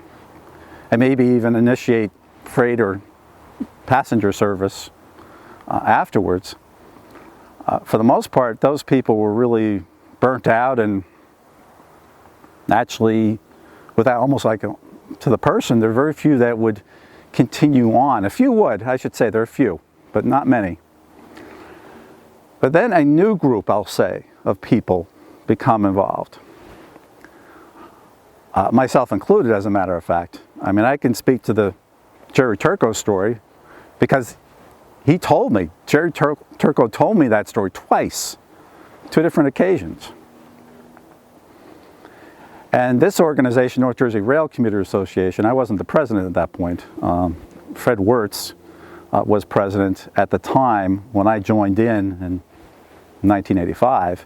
and maybe even initiate freight or passenger service afterwards, for the most part, those people were really burnt out and actually, without almost like to the person, there are very few that would continue on. A few would, I should say, there are few, but not many. But then a new group, I'll say, of people become involved. Myself included, as a matter of fact. I mean, I can speak to the Jerry Turco story because he told me, Jerry Turco told me that story twice, 2 different occasions. And this organization, North Jersey Rail Commuter Association, I wasn't the president at that point. Fred Wirtz was president at the time when I joined in 1985.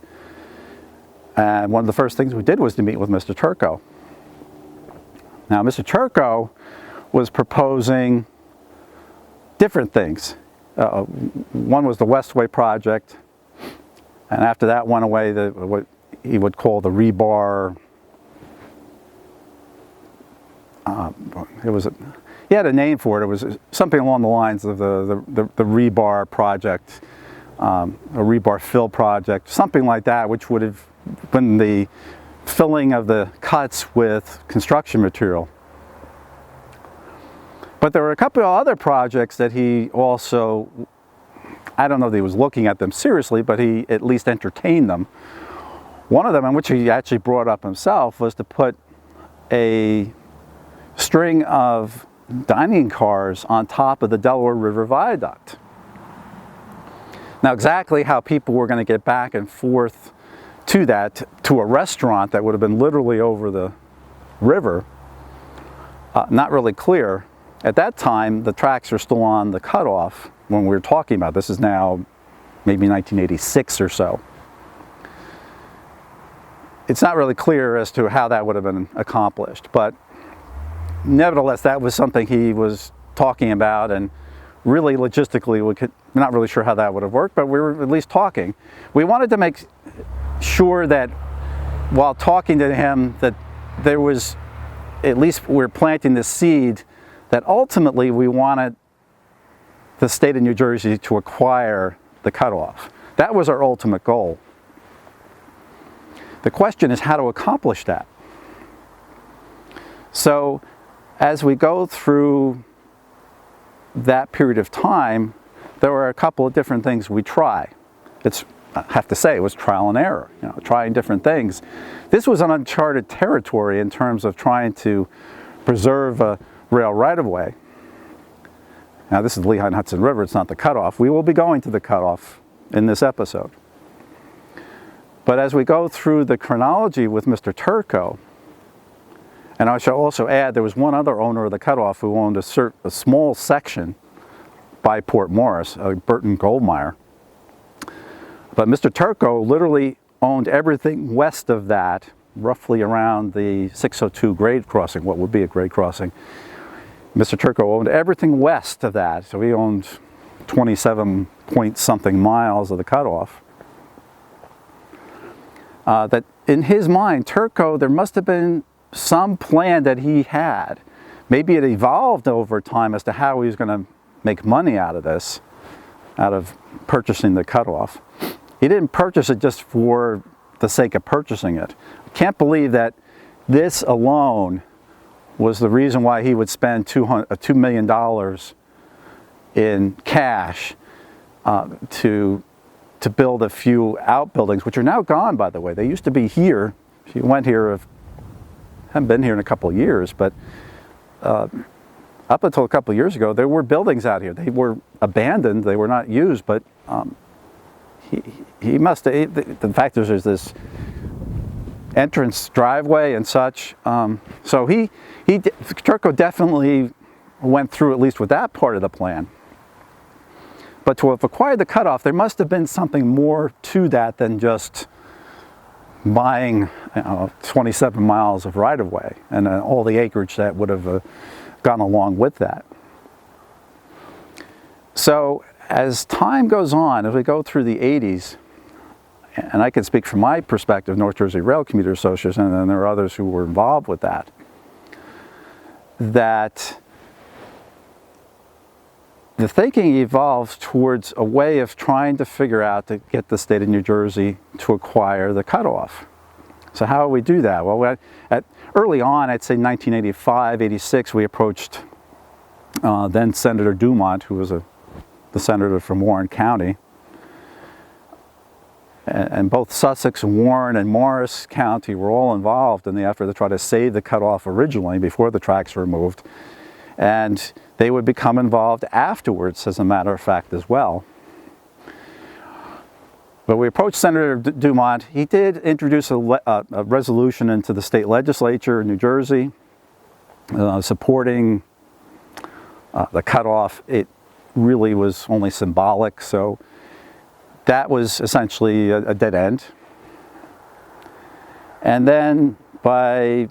And one of the first things we did was to meet with Mr. Turco. Now, Mr. Turco was proposing different things. One was the Westway project, and after that went away, what he would call the rebar. He had a name for it. It was something along the lines of the rebar project, a rebar fill project, something like that, which would have been the filling of the cuts with construction material. But there were a couple of other projects that he also, I don't know that he was looking at them seriously, but he at least entertained them. One of them, in which he actually brought up himself, was to put a string of dining cars on top of the Delaware River Viaduct. Now, exactly how people were going to get back and forth to that, to a restaurant that would have been literally over the river, not really clear. At that time, the tracks are still on the cutoff when we were talking about this. Is now maybe 1986 or so. It's not really clear as to how that would have been accomplished, but nevertheless, that was something he was talking about, and really logistically, we're not really sure how that would have worked, but we were at least talking. We wanted to make sure that while talking to him, that there was, at least we're planting the seed that ultimately we wanted the state of New Jersey to acquire the cutoff. That was our ultimate goal. The question is how to accomplish that. So as we go through that period of time, there were a couple of different things we try. I have to say, it was trial and error, trying different things. This was an uncharted territory in terms of trying to preserve a rail right-of-way. Now this is the Lehigh and Hudson River, it's not the cutoff. We will be going to the cutoff in this episode. But as we go through the chronology with Mr. Turco, and I shall also add there was one other owner of the cutoff who owned a small section by Port Morris, Burton Goldmeyer. But Mr. Turco literally owned everything west of that, roughly around the 602 grade crossing, what would be a grade crossing. Mr. Turco owned everything west of that, so he owned 27 point something miles of the cutoff. That in his mind, Turco, there must have been some plan that he had. Maybe it evolved over time as to how he was going to make money out of this, out of purchasing the cutoff. He didn't purchase it just for the sake of purchasing it. I can't believe that this alone was the reason why he would spend $2 million in cash to build a few outbuildings, which are now gone, by the way. They used to be here. If you went here, haven't been here in a couple of years, but up until a couple of years ago, there were buildings out here. They were abandoned. They were not used, but he must have, the fact is there's this entrance driveway and such. So Turco definitely went through at least with that part of the plan. But to have acquired the cutoff, there must have been something more to that than just buying 27 miles of right-of-way and all the acreage that would have gone along with that. So as time goes on, as we go through the 80s, and I can speak from my perspective, North Jersey Rail Commuter Association, and then there are others who were involved with that, that the thinking evolves towards a way of trying to figure out to get the state of New Jersey to acquire the cutoff. So how do we do that? Well, early on, I'd say 1985, 86, we approached then Senator Dumont, who was the senator from Warren County. And both Sussex, Warren, and Morris County were all involved in the effort to try to save the cutoff originally before the tracks were moved. And they would become involved afterwards, as a matter of fact, as well. But we approached Senator Dumont. He did introduce a resolution into the state legislature in New Jersey supporting the cutoff. It really was only symbolic, so that was essentially a dead end. And then by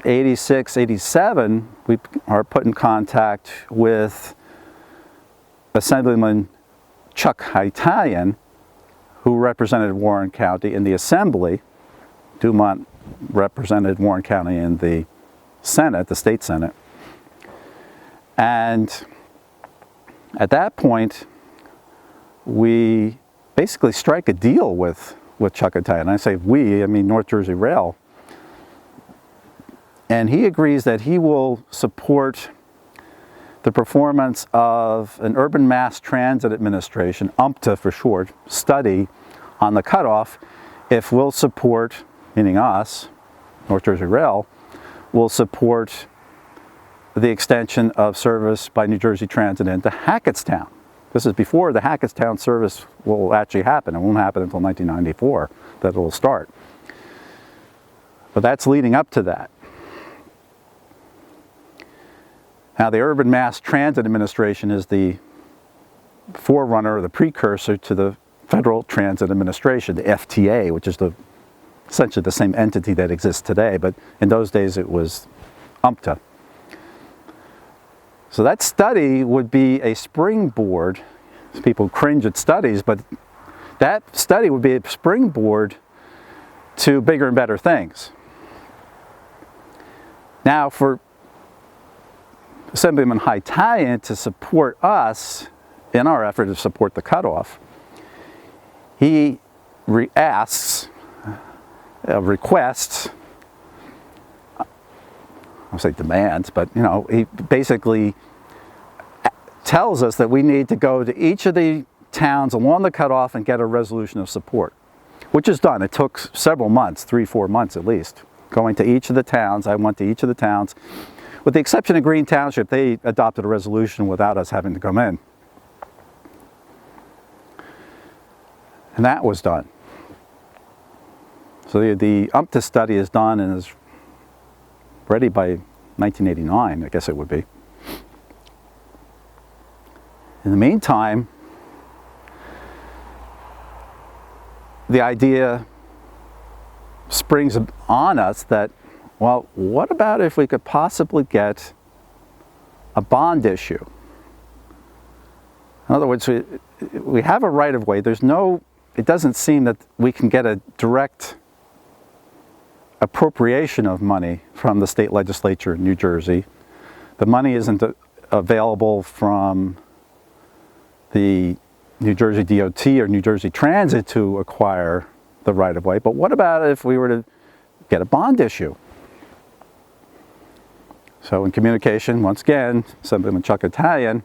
86, 87, we are put in contact with Assemblyman Chuck Hytalian, who represented Warren County in the Assembly. Dumont represented Warren County in the Senate, the state Senate. And at that point, we basically strike a deal with Chuck Hytalian. I say we, I mean North Jersey Rail. And he agrees that he will support the performance of an Urban Mass Transit Administration, UMTA for short, study on the cutoff if we'll support, meaning us, North Jersey Rail, will support the extension of service by New Jersey Transit into Hackettstown. This is before the Hackettstown service will actually happen. It won't happen until 1994 that it will start. But that's leading up to that. Now, the Urban Mass Transit Administration is the forerunner or the precursor to the Federal Transit Administration, the FTA, which is essentially the same entity that exists today, but in those days it was UMTA. So that study would be a springboard. People cringe at studies, but that study would be a springboard to bigger and better things. Now, for Assemblyman Hytalian to support us in our effort to support the cutoff, he requests, I'll say demands, but he basically tells us that we need to go to each of the towns along the cutoff and get a resolution of support, which is done. It took several months, 3-4 months at least, going to each of the towns. I went to each of the towns. With the exception of Green Township, they adopted a resolution without us having to come in. And that was done. So the UMTA study is done and is ready by 1989, I guess it would be. In the meantime, the idea springs on us that, well, what about if we could possibly get a bond issue? In other words, we have a right-of-way. It doesn't seem that we can get a direct appropriation of money from the state legislature in New Jersey. The money isn't available from the New Jersey DOT or New Jersey Transit to acquire the right-of-way. But what about if we were to get a bond issue? So in communication, once again, something with Chuck Italian,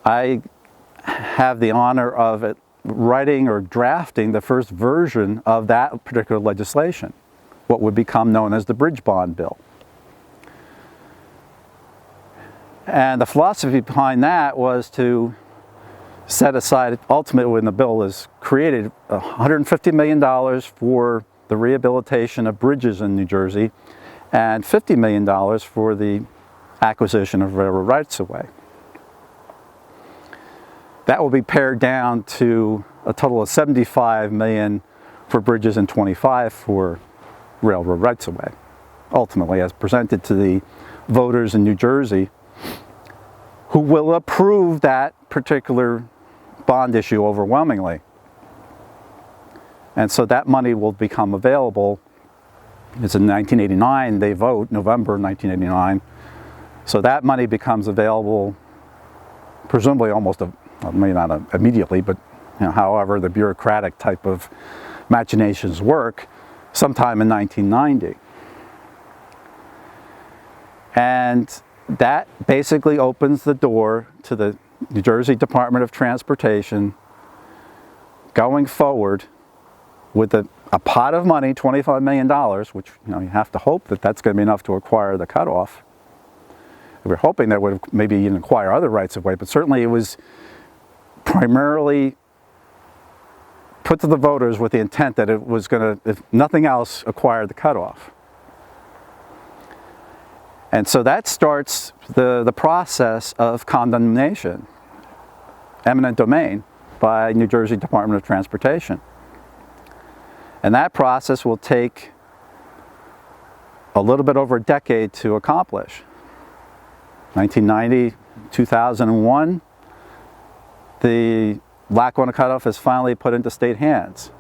I have the honor of writing or drafting the first version of that particular legislation, what would become known as the Bridge Bond Bill. And the philosophy behind that was to set aside, ultimately when the bill is created, $150 million for the rehabilitation of bridges in New Jersey and $50 million for the acquisition of railroad rights-of-way. That will be pared down to a total of $75 million for bridges and $25 for railroad rights-of-way, ultimately as presented to the voters in New Jersey, who will approve that particular bond issue overwhelmingly. And so that money will become available. It's in 1989, they vote, November 1989. So that money becomes available, presumably almost, maybe not immediately, but however the bureaucratic type of machinations work, sometime in 1990. And that basically opens the door to the New Jersey Department of Transportation going forward with a pot of money, $25 million, which you have to hope that that's going to be enough to acquire the cutoff. We're hoping that would maybe even acquire other rights of way, but certainly it was primarily put to the voters with the intent that it was going to, if nothing else, acquire the cutoff. And so that starts the process of condemnation, eminent domain, by New Jersey Department of Transportation. And that process will take a little bit over a decade to accomplish. 1990, 2001, the Lackawanna cutoff is finally put into state hands.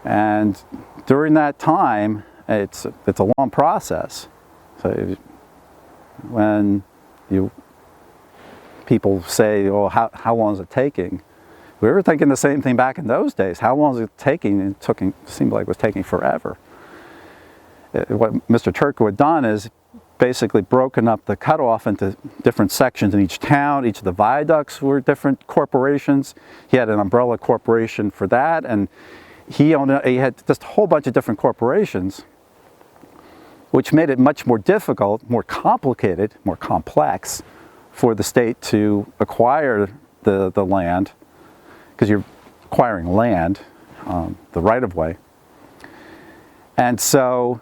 And during that time, it's a long process. So when people say, "Oh, how long is it taking?" We were thinking the same thing back in those days. How long is it taking? It seemed like it was taking forever. What Mr. Turco had done is basically broken up the cutoff into different sections in each town. Each of the viaducts were different corporations. He had an umbrella corporation for that, and he had just a whole bunch of different corporations, which made it much more difficult, more complicated, more complex for the state to acquire the land, because you're acquiring land, the right-of-way. And so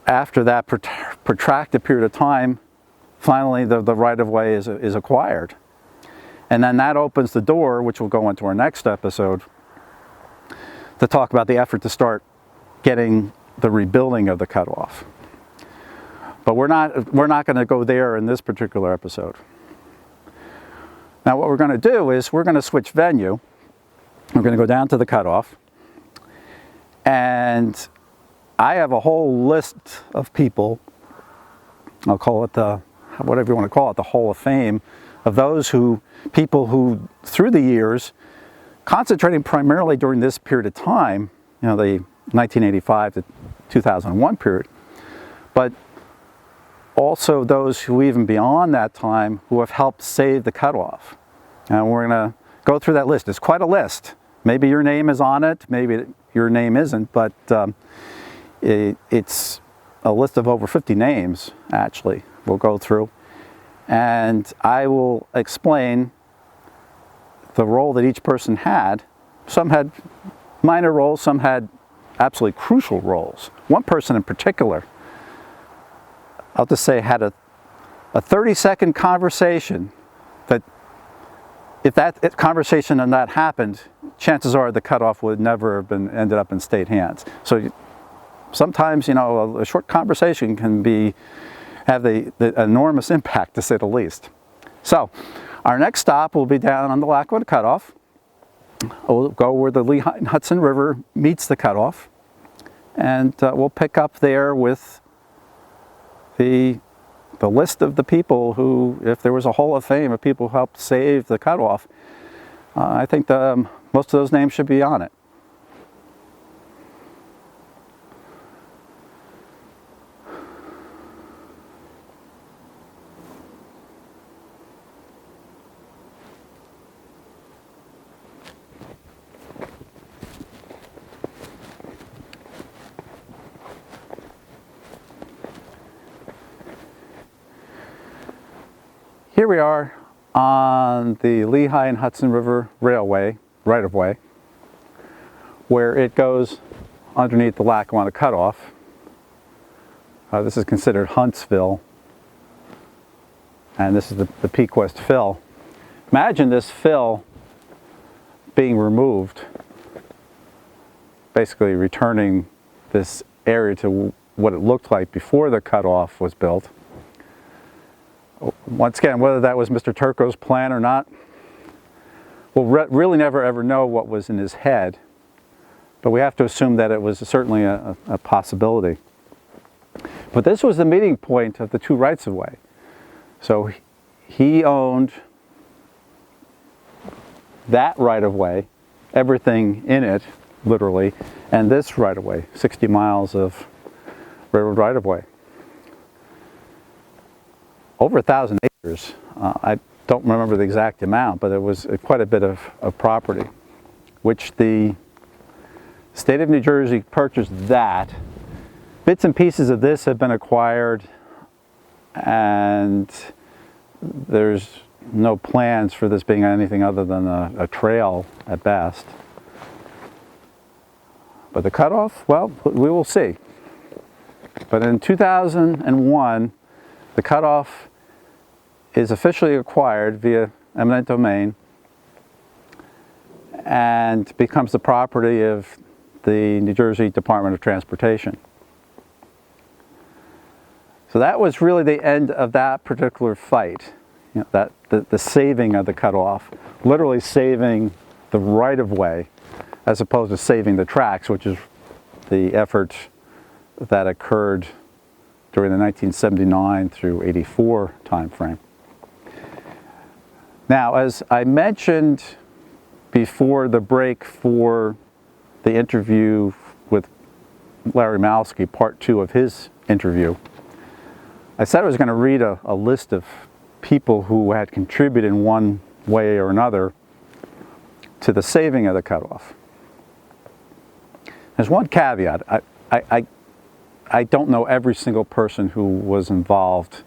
after that protracted period of time, finally the right-of-way is acquired. And then that opens the door, which we'll go into our next episode, to talk about the effort to start getting the rebuilding of the cutoff. But we're not going to go there in this particular episode. Now what we're going to do is we're going to switch venue. We're going to go down to the cutoff. And I have a whole list of people, I'll call it whatever you want to call it, the Hall of Fame of those people who, through the years, concentrating primarily during this period of time, the 1985 to 2001 period, but also those who even beyond that time who have helped save the cutoff. And we're going to go through that list. It's quite a list. Maybe your name is on it, maybe your name isn't, but it's a list of over 50 names, actually, we'll go through. And I will explain the role that each person had. Some had minor roles, some had absolutely crucial roles. One person in particular, I'll just say, had a 30-second conversation that, if that conversation and that happened, chances are the cutoff would never have ended up in state hands. So sometimes, a short conversation can have the enormous impact, to say the least. So our next stop will be down on the Lackawanna cutoff. We'll go where the Lehigh and Hudson River meets the cutoff, and we'll pick up there with the list of the people who, if there was a Hall of Fame of people who helped save the cutoff, I think most of those names should be on it. Here we are on the Lehigh and Hudson River Railway, right-of-way, where it goes underneath the Lackawanna cutoff. This is considered Huntsville, and this is the Peak West fill. Imagine this fill being removed, basically returning this area to what it looked like before the cutoff was built. Once again, whether that was Mr. Turco's plan or not, we'll really never ever know what was in his head, but we have to assume that it was certainly a possibility. But this was the meeting point of the two rights-of-way. So he owned that right-of-way, everything in it, literally, and this right-of-way, 60 miles of railroad right-of-way. Over 1,000 acres. I don't remember the exact amount, but it was quite a bit of property, which the state of New Jersey purchased that. Bits and pieces of this have been acquired, and there's no plans for this being anything other than a trail at best. But the cutoff, well, we will see. But in 2001, the cutoff is officially acquired via eminent domain and becomes the property of the New Jersey Department of Transportation. So that was really the end of that particular fight, the saving of the cutoff, literally saving the right-of-way as opposed to saving the tracks, which is the effort that occurred during the 1979 through 84 time frame. Now, as I mentioned before the break for the interview with Larry Malsky, part 2 of his interview, I said I was going to read a list of people who had contributed in one way or another to the saving of the cutoff. There's one caveat. I don't know every single person who was involved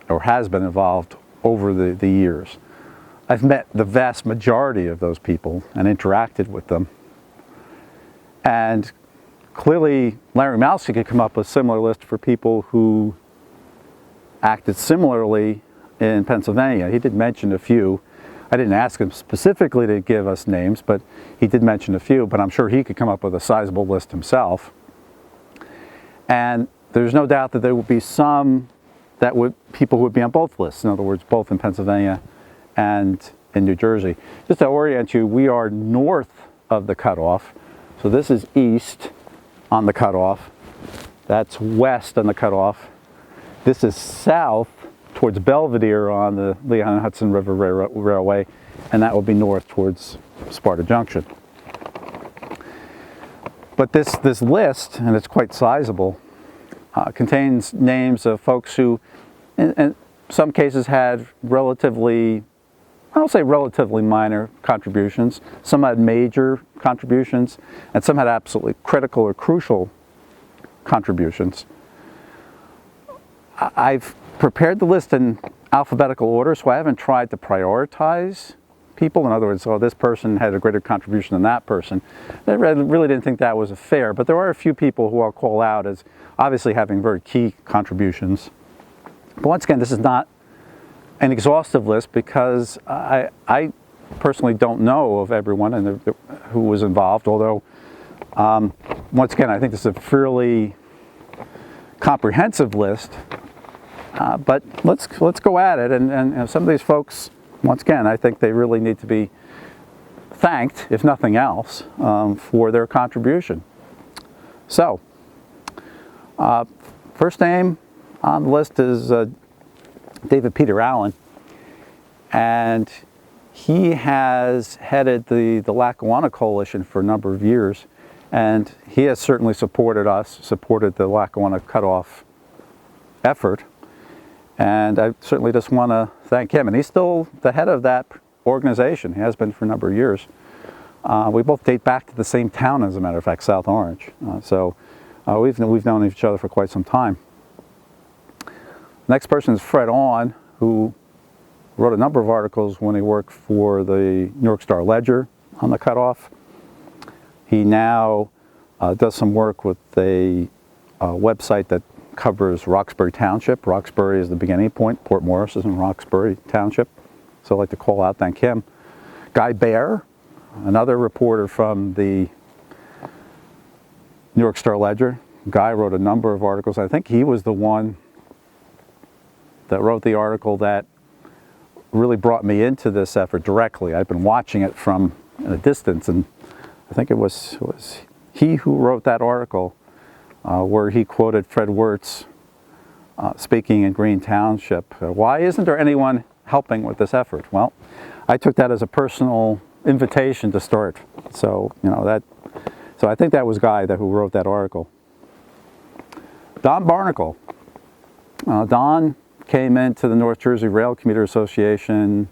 or has been involved over the years. I've met the vast majority of those people and interacted with them. And clearly, Larry Malski could come up with a similar list for people who acted similarly in Pennsylvania. He did mention a few. I didn't ask him specifically to give us names, but he did mention a few, but I'm sure he could come up with a sizable list himself. And there's no doubt that there would be some people who would be on both lists, in other words, both in Pennsylvania and in New Jersey. Just to orient you, we are north of the cutoff, so this is east on the cutoff, that's west on the cutoff, this is south towards Belvedere on the Lehigh and Hudson River Railway, and that would be north towards Sparta Junction. But this list, and it's quite sizable, contains names of folks who, in some cases, had relatively, I'll say relatively minor contributions. Some had major contributions, and some had absolutely critical or crucial contributions. I've prepared the list in alphabetical order, so I haven't tried to prioritize people. In other words, oh, this person had a greater contribution than that person. I really didn't think that was fair, but there are a few people who I'll call out as obviously having very key contributions. But once again, this is not an exhaustive list because I personally don't know of everyone who was involved, although once again, I think this is a fairly comprehensive list. But let's go at it, and some of these folks, once again, I think they really need to be thanked, if nothing else, for their contribution. So, first name on the list is David Peter Allen, and he has headed the Lackawanna Coalition for a number of years, and he has certainly supported the Lackawanna cutoff effort. And I certainly just want to thank him. And he's still the head of that organization. He has been for a number of years. We both date back to the same town, as a matter of fact, South Orange. So we've known each other for quite some time. Next person is Fred Awn, who wrote a number of articles when he worked for the New York Star Ledger on the cutoff. He now does some work with a website that covers Roxbury Township. Roxbury is the beginning point. Port Morris is in Roxbury Township. So I'd like to call out, thank him. Guy Baer, another reporter from the New York Star Ledger. Guy wrote a number of articles. I think he was the one that wrote the article that really brought me into this effort directly. I've been watching it from a distance, and I think it was he who wrote that article where he quoted Fred Wirtz speaking in Green Township. Why isn't there anyone helping with this effort? Well, I took that as a personal invitation to start. So, so I think that was Guy who wrote that article. Don Barnacle. Don came into the North Jersey Rail Commuter Association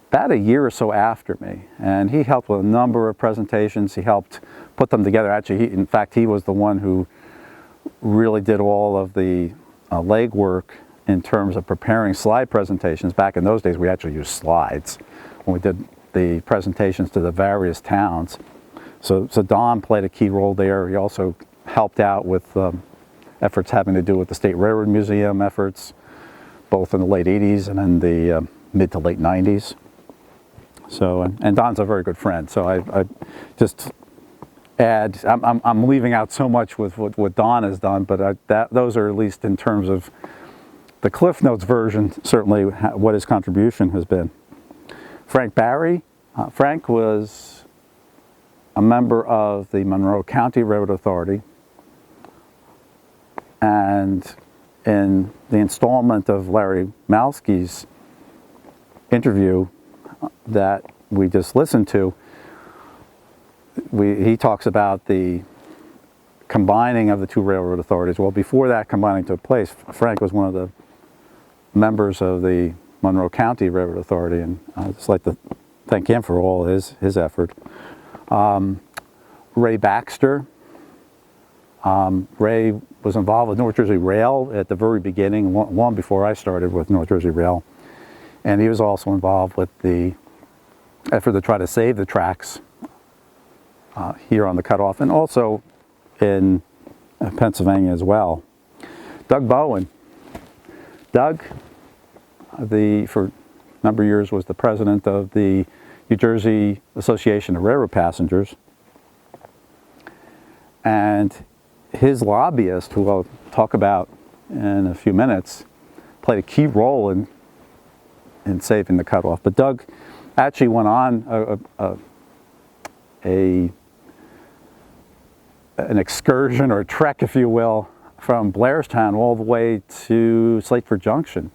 about a year or so after me, and he helped with a number of presentations. He helped put them together. Actually, in fact, he was the one who really did all of the legwork in terms of preparing slide presentations. Back in those days, we actually used slides when we did the presentations to the various towns. So Don played a key role there. He also helped out with efforts having to do with the State Railroad Museum efforts, both in the late 80s and in the mid to late 90s. So, and Don's a very good friend, so I just add, I'm leaving out so much with what Don has done, but those are at least in terms of the Cliff Notes version, certainly what his contribution has been. Frank Barry. Frank was a member of the Monroe County Railroad Authority, and in the installment of Larry Malsky's interview that we just listened to, he talks about the combining of the two railroad authorities. Well, before that combining took place, Frank was one of the members of the Monroe County Railroad Authority, and I'd just like to thank him for all his effort. Ray Baxter. Ray was involved with North Jersey Rail at the very beginning, long before I started with North Jersey Rail. And he was also involved with the effort to try to save the tracks here on the cutoff, and also in Pennsylvania as well. Doug Bowen. Doug, for a number of years, was the president of the New Jersey Association of Railroad Passengers. And his lobbyist, who I'll talk about in a few minutes, played a key role in saving the cutoff. But Doug actually went on an excursion or a trek, if you will, from Blairstown all the way to Slateford Junction.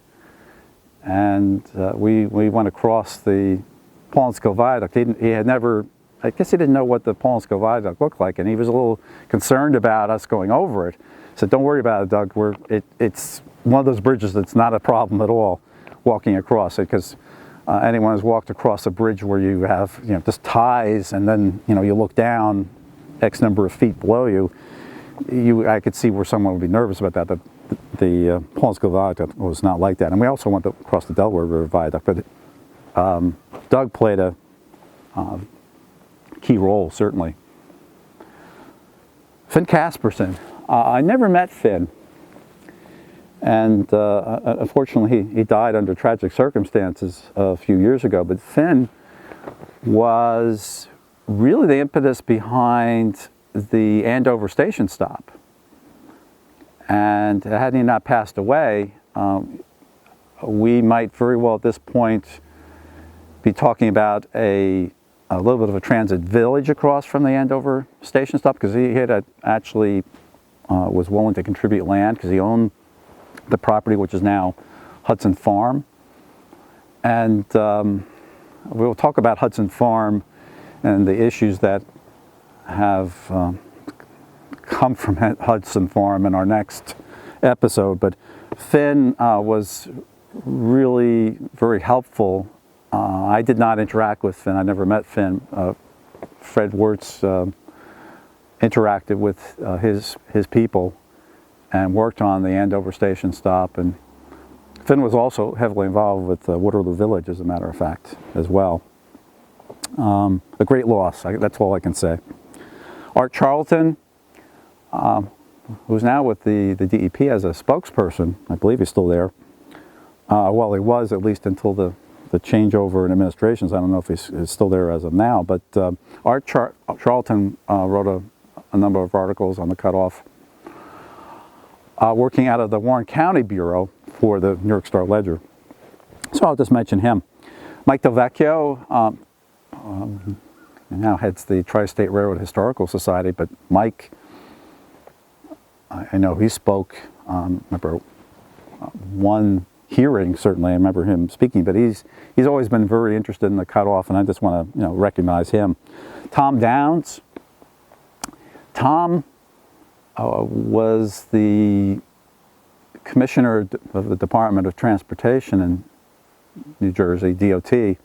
And we went across the Paulinskill Viaduct. He had never, I guess he didn't know what the Paulinskill Viaduct looked like, and he was a little concerned about us going over it. I said, don't worry about it, Doug. It's one of those bridges that's not a problem at all walking across it, because anyone who's walked across a bridge where you have, just ties, and then, you look down X number of feet below you, I could see where someone would be nervous about that. The Paulinskill Viaduct was not like that. And we also went across the Delaware River Viaduct, but Doug played a key role, certainly. Finn Casperson. I never met Finn. And unfortunately, he died under tragic circumstances a few years ago. But Finn was really the impetus behind the Andover station stop. And had he not passed away, we might very well at this point be talking about a little bit of a transit village across from the Andover station stop, because he had actually was willing to contribute land because he owned the property, which is now Hudson Farm. And we'll talk about Hudson Farm and the issues that have come from Hudson Farm in our next episode. But Finn was really very helpful. I did not interact with Finn. I never met Finn. Fred Wirtz interacted with his people and worked on the Andover station stop. And Finn was also heavily involved with Waterloo Village, as a matter of fact, as well. A great loss, that's all I can say. Art Charlton, who's now with the DEP as a spokesperson. I believe he's still there. Well, he was, at least until the changeover in administrations. I don't know if he's still there as of now, but Art Charlton wrote a number of articles on the cutoff, working out of the Warren County Bureau for the New York Star Ledger. So I'll just mention him. Mike Delvecchio now heads the Tri-State Railroad Historical Society, but Mike, I know he spoke, remember one hearing, certainly I remember him speaking, but he's always been very interested in the cutoff, and I just want to recognize him. Tom Downs. Tom was the commissioner of the Department of Transportation in New Jersey, DOT,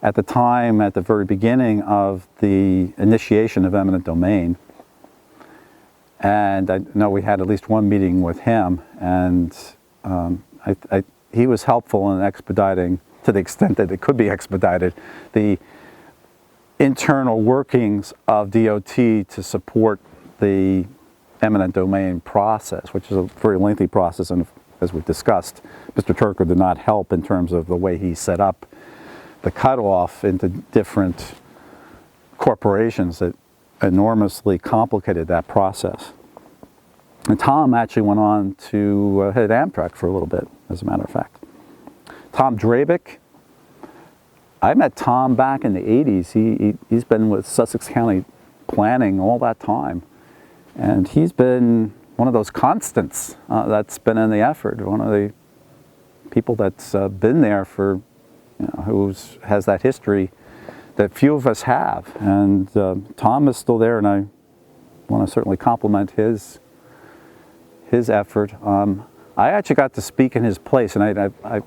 at the time, at the very beginning of the initiation of eminent domain. And I know we had at least one meeting with him, and he was helpful in expediting, to the extent that it could be expedited, the internal workings of DOT to support the eminent domain process, which is a very lengthy process, and as we discussed, Mr. Turker did not help in terms of the way he set up the cutoff into different corporations that enormously complicated that process. And Tom actually went on to head Amtrak for a little bit, as a matter of fact. Tom Drabick. I met Tom back in the 80s. He's been with Sussex County Planning all that time. And he's been one of those constants that's been in the effort, one of the people that's been there for, who has that history that few of us have. And Tom is still there, and I want to certainly compliment his effort. I actually got to speak in his place, and I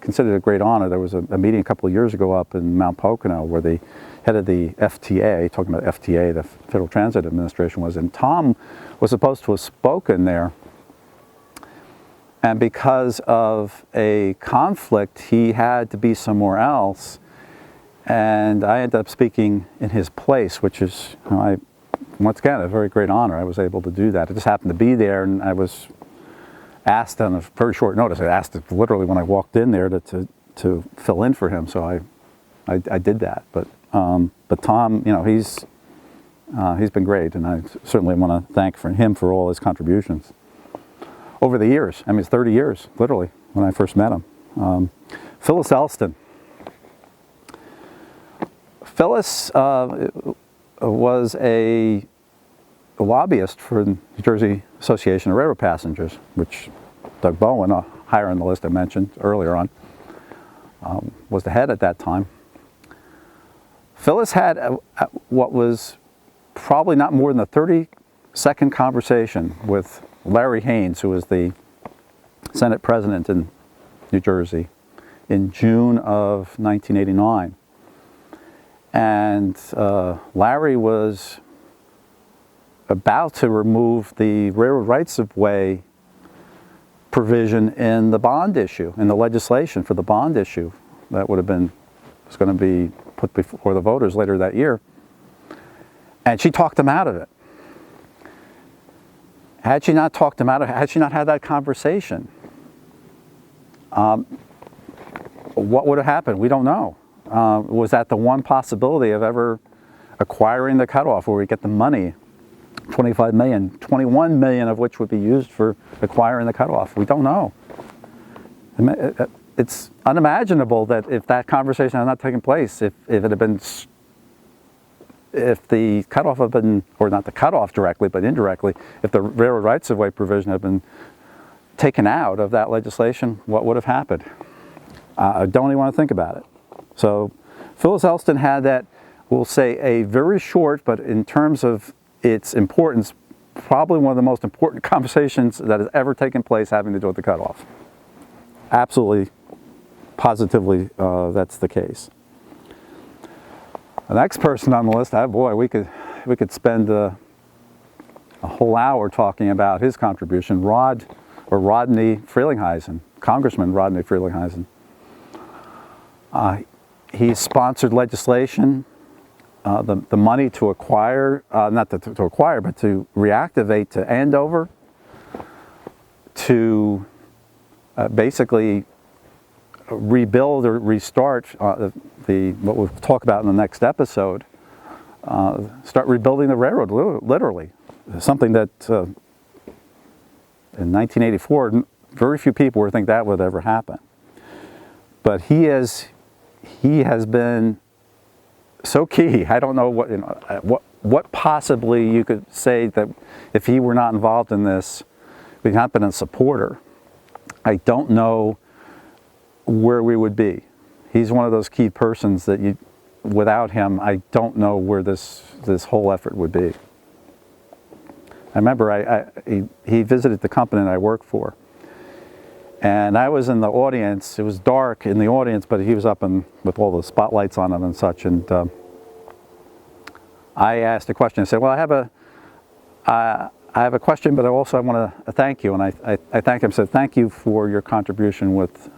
considered it a great honor. There was a meeting a couple of years ago up in Mount Pocono where the head of the FTA, talking about FTA, the Federal Transit Administration, was, and Tom was supposed to have spoken there. And because of a conflict, he had to be somewhere else. And I ended up speaking in his place, which is, once again, a very great honor. I was able to do that. I just happened to be there, and I was asked on a very short notice. I asked it literally when I walked in there to fill in for him, so I did that. But Tom, he's been great, and I certainly want to thank him for all his contributions over the years. I mean, it's 30 years, literally, when I first met him. Phyllis Elston. Phyllis was a a lobbyist for the New Jersey Association of Railroad Passengers, which Doug Bowen, higher on the list I mentioned earlier on, was the head at that time. Phyllis had what was probably not more than a 30-second conversation with Larry Haynes, who was the Senate president in New Jersey, in June of 1989. And Larry was about to remove the railroad rights-of-way provision in the bond issue, in the legislation for the bond issue that was going to be put before the voters later that year. And she talked him out of it. Had she not talked him out of it, had she not had that conversation, what would have happened? We don't know. Was that the one possibility of ever acquiring the cutoff where we get the money, $25 million, $21 million of which would be used for acquiring the cutoff? We don't know. It's unimaginable that if that conversation had not taken place, if it had been, if the cutoff had been, or not the cutoff directly, but indirectly, if the railroad rights-of-way provision had been taken out of that legislation, what would have happened? I don't even want to think about it. So Phyllis Elston had that, we'll say, a very short, but in terms of its importance, probably one of the most important conversations that has ever taken place having to do with the cutoff. Absolutely, positively, that's the case. The next person on the list, boy, we could spend a whole hour talking about his contribution, Rodney Frelinghuysen, Congressman Rodney Frelinghuysen. He sponsored legislation, the money to acquire, not to acquire, but to reactivate to Andover, to basically rebuild or restart what we'll talk about in the next episode, start rebuilding the railroad, literally. Something that in 1984, very few people would think that would ever happen. But he has been so key. I don't know what possibly you could say that if he were not involved in this, if he had not been a supporter, I don't know where we would be. He's one of those key persons that without him, I don't know where this whole effort would be. I remember he visited the company that I worked for. And I was in the audience. It was dark in the audience, but he was up with all the spotlights on him and such. And I asked a question. I said, "Well, I have a question, but I want to thank you." And I thanked him. Said, "Thank you for your contribution with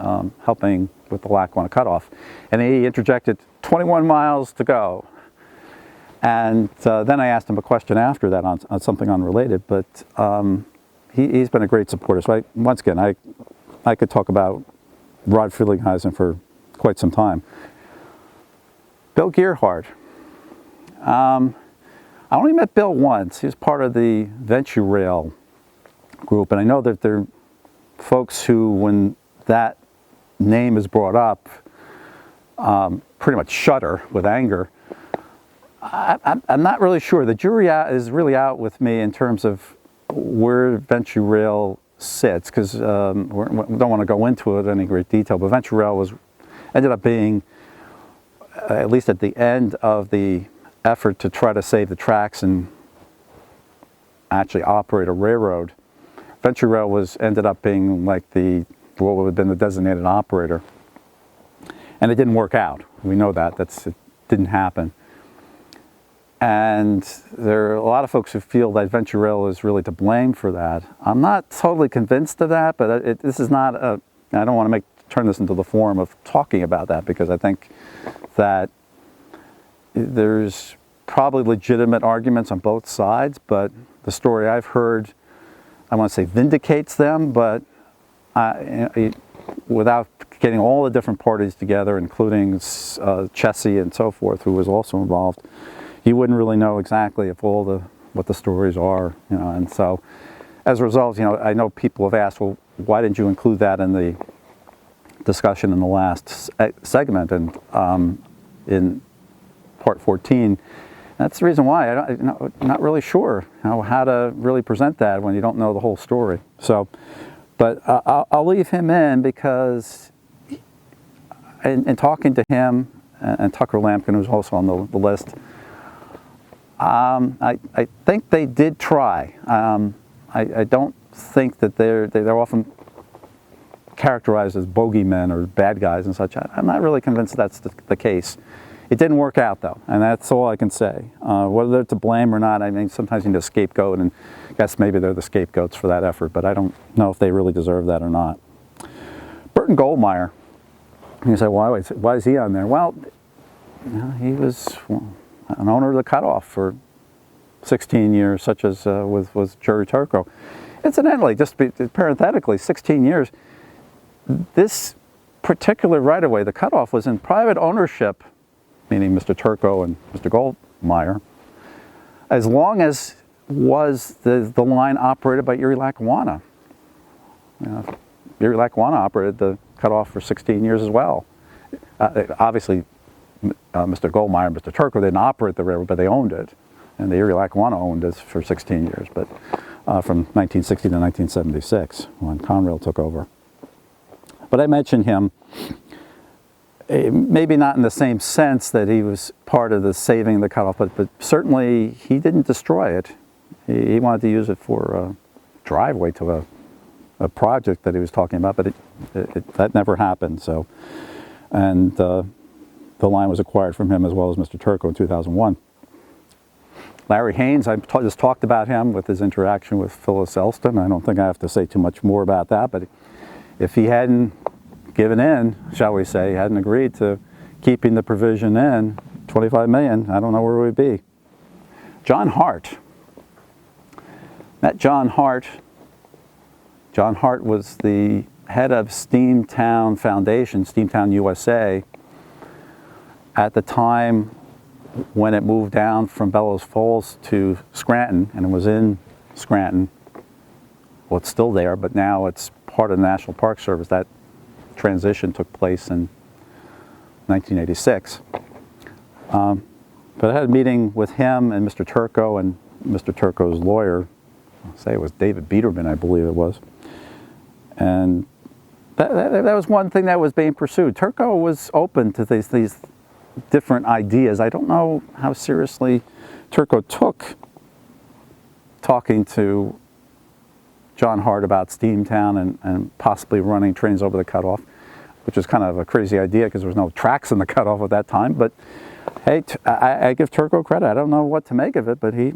helping with the Lackawanna cutoff." And he interjected, "21 miles to go." And then I asked him a question after that on something unrelated. But he's been a great supporter. So once again, I could talk about Rod Frelinghuysen for quite some time. Bill Gearhart. I only met Bill once. He was part of the Venture Rail group, and I know that there are folks who, when that name is brought up, pretty much shudder with anger. I'm not really sure. The jury is really out with me in terms of where Venture Rail sits, because we don't want to go into it in any great detail, but Venture Rail ended up being, at least at the end of the effort to try to save the tracks and actually operate a railroad, Venture Rail ended up being like what would have been the designated operator. And it didn't work out. We know that. It didn't happen. And there are a lot of folks who feel that Venture Rail is really to blame for that. I'm not totally convinced of that, but this is not I don't want to turn this into the forum of talking about that, because I think that there's probably legitimate arguments on both sides, but the story I've heard, I want to say vindicates them, but without getting all the different parties together, including Chessie and so forth, who was also involved, you wouldn't really know exactly what the stories are, and so as a result, I know people have asked, well, why didn't you include that in the discussion in the last segment and in part 14? And that's the reason why I'm not really sure how to really present that when you don't know the whole story. So, but I'll leave him in because in talking to him and Tucker Lampkin, who's also on the list, I think they did try. I don't think that they're often characterized as bogeymen or bad guys and such. I'm not really convinced that's the case. It didn't work out though, and that's all I can say. Whether they're to blame or not, I mean, sometimes you need a scapegoat, and I guess maybe they're the scapegoats for that effort, but I don't know if they really deserve that or not. Burton Goldmeyer, you say, why is he on there? Well, he was an owner of the cutoff for 16 years, such as with Jerry Turco. Incidentally, just parenthetically, 16 years, this particular right-of-way, the cutoff, was in private ownership, meaning Mr. Turco and Mr. Goldmeyer, as long as was the line operated by Erie Lackawanna. Erie Lackawanna operated the cutoff for 16 years as well. Obviously, Mr. Goldmeyer and Mr. Turco didn't operate the railroad, but they owned it. And the Erie Lackawanna owned it for 16 years, but from 1960 to 1976 when Conrail took over. But I mentioned him, maybe not in the same sense that he was part of the saving the cutoff, but certainly he didn't destroy it. He wanted to use it for a driveway to a project that he was talking about, but that never happened. So, and the line was acquired from him as well as Mr. Turco in 2001. Larry Haynes, I just talked about him with his interaction with Phyllis Elston. I don't think I have to say too much more about that, but if he hadn't given in, shall we say, hadn't agreed to keeping the provision in, 25 million, I don't know where we'd be. John Hart. Met John Hart. John Hart was the head of Steamtown Foundation, Steamtown USA, at the time when it moved down from Bellows Falls to Scranton, and it was in Scranton. Well, it's still there, but now it's part of the National Park Service. That transition took place in 1986. But I had a meeting with him and Mr. Turco and Mr. Turco's lawyer. I'll say it was David Biederman, I believe it was. And that was one thing that was being pursued. Turco was open to these different ideas. I don't know how seriously Turco took talking to John Hart about Steamtown and possibly running trains over the cutoff, which was kind of a crazy idea because there was no tracks in the cutoff at that time. But hey, I give Turco credit. I don't know what to make of it, but he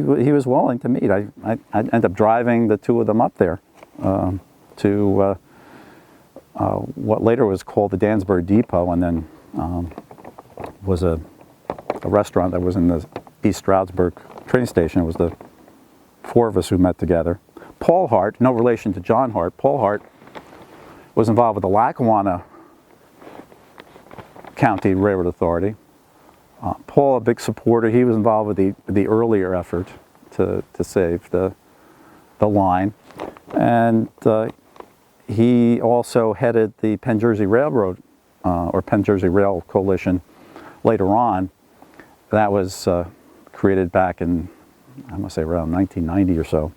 was willing to meet. I ended up driving the two of them up there to what later was called the Dansbury Depot, and then was a restaurant that was in the East Stroudsburg train station. It was the four of us who met together. Paul Hart, no relation to John Hart, Paul Hart was involved with the Lackawanna County Railroad Authority. Paul, a big supporter, he was involved with the earlier effort to save the line. And he also headed the Penn Jersey Railroad, or Penn Jersey Rail Coalition later on. That was created back in, I must say, around 1990 or so,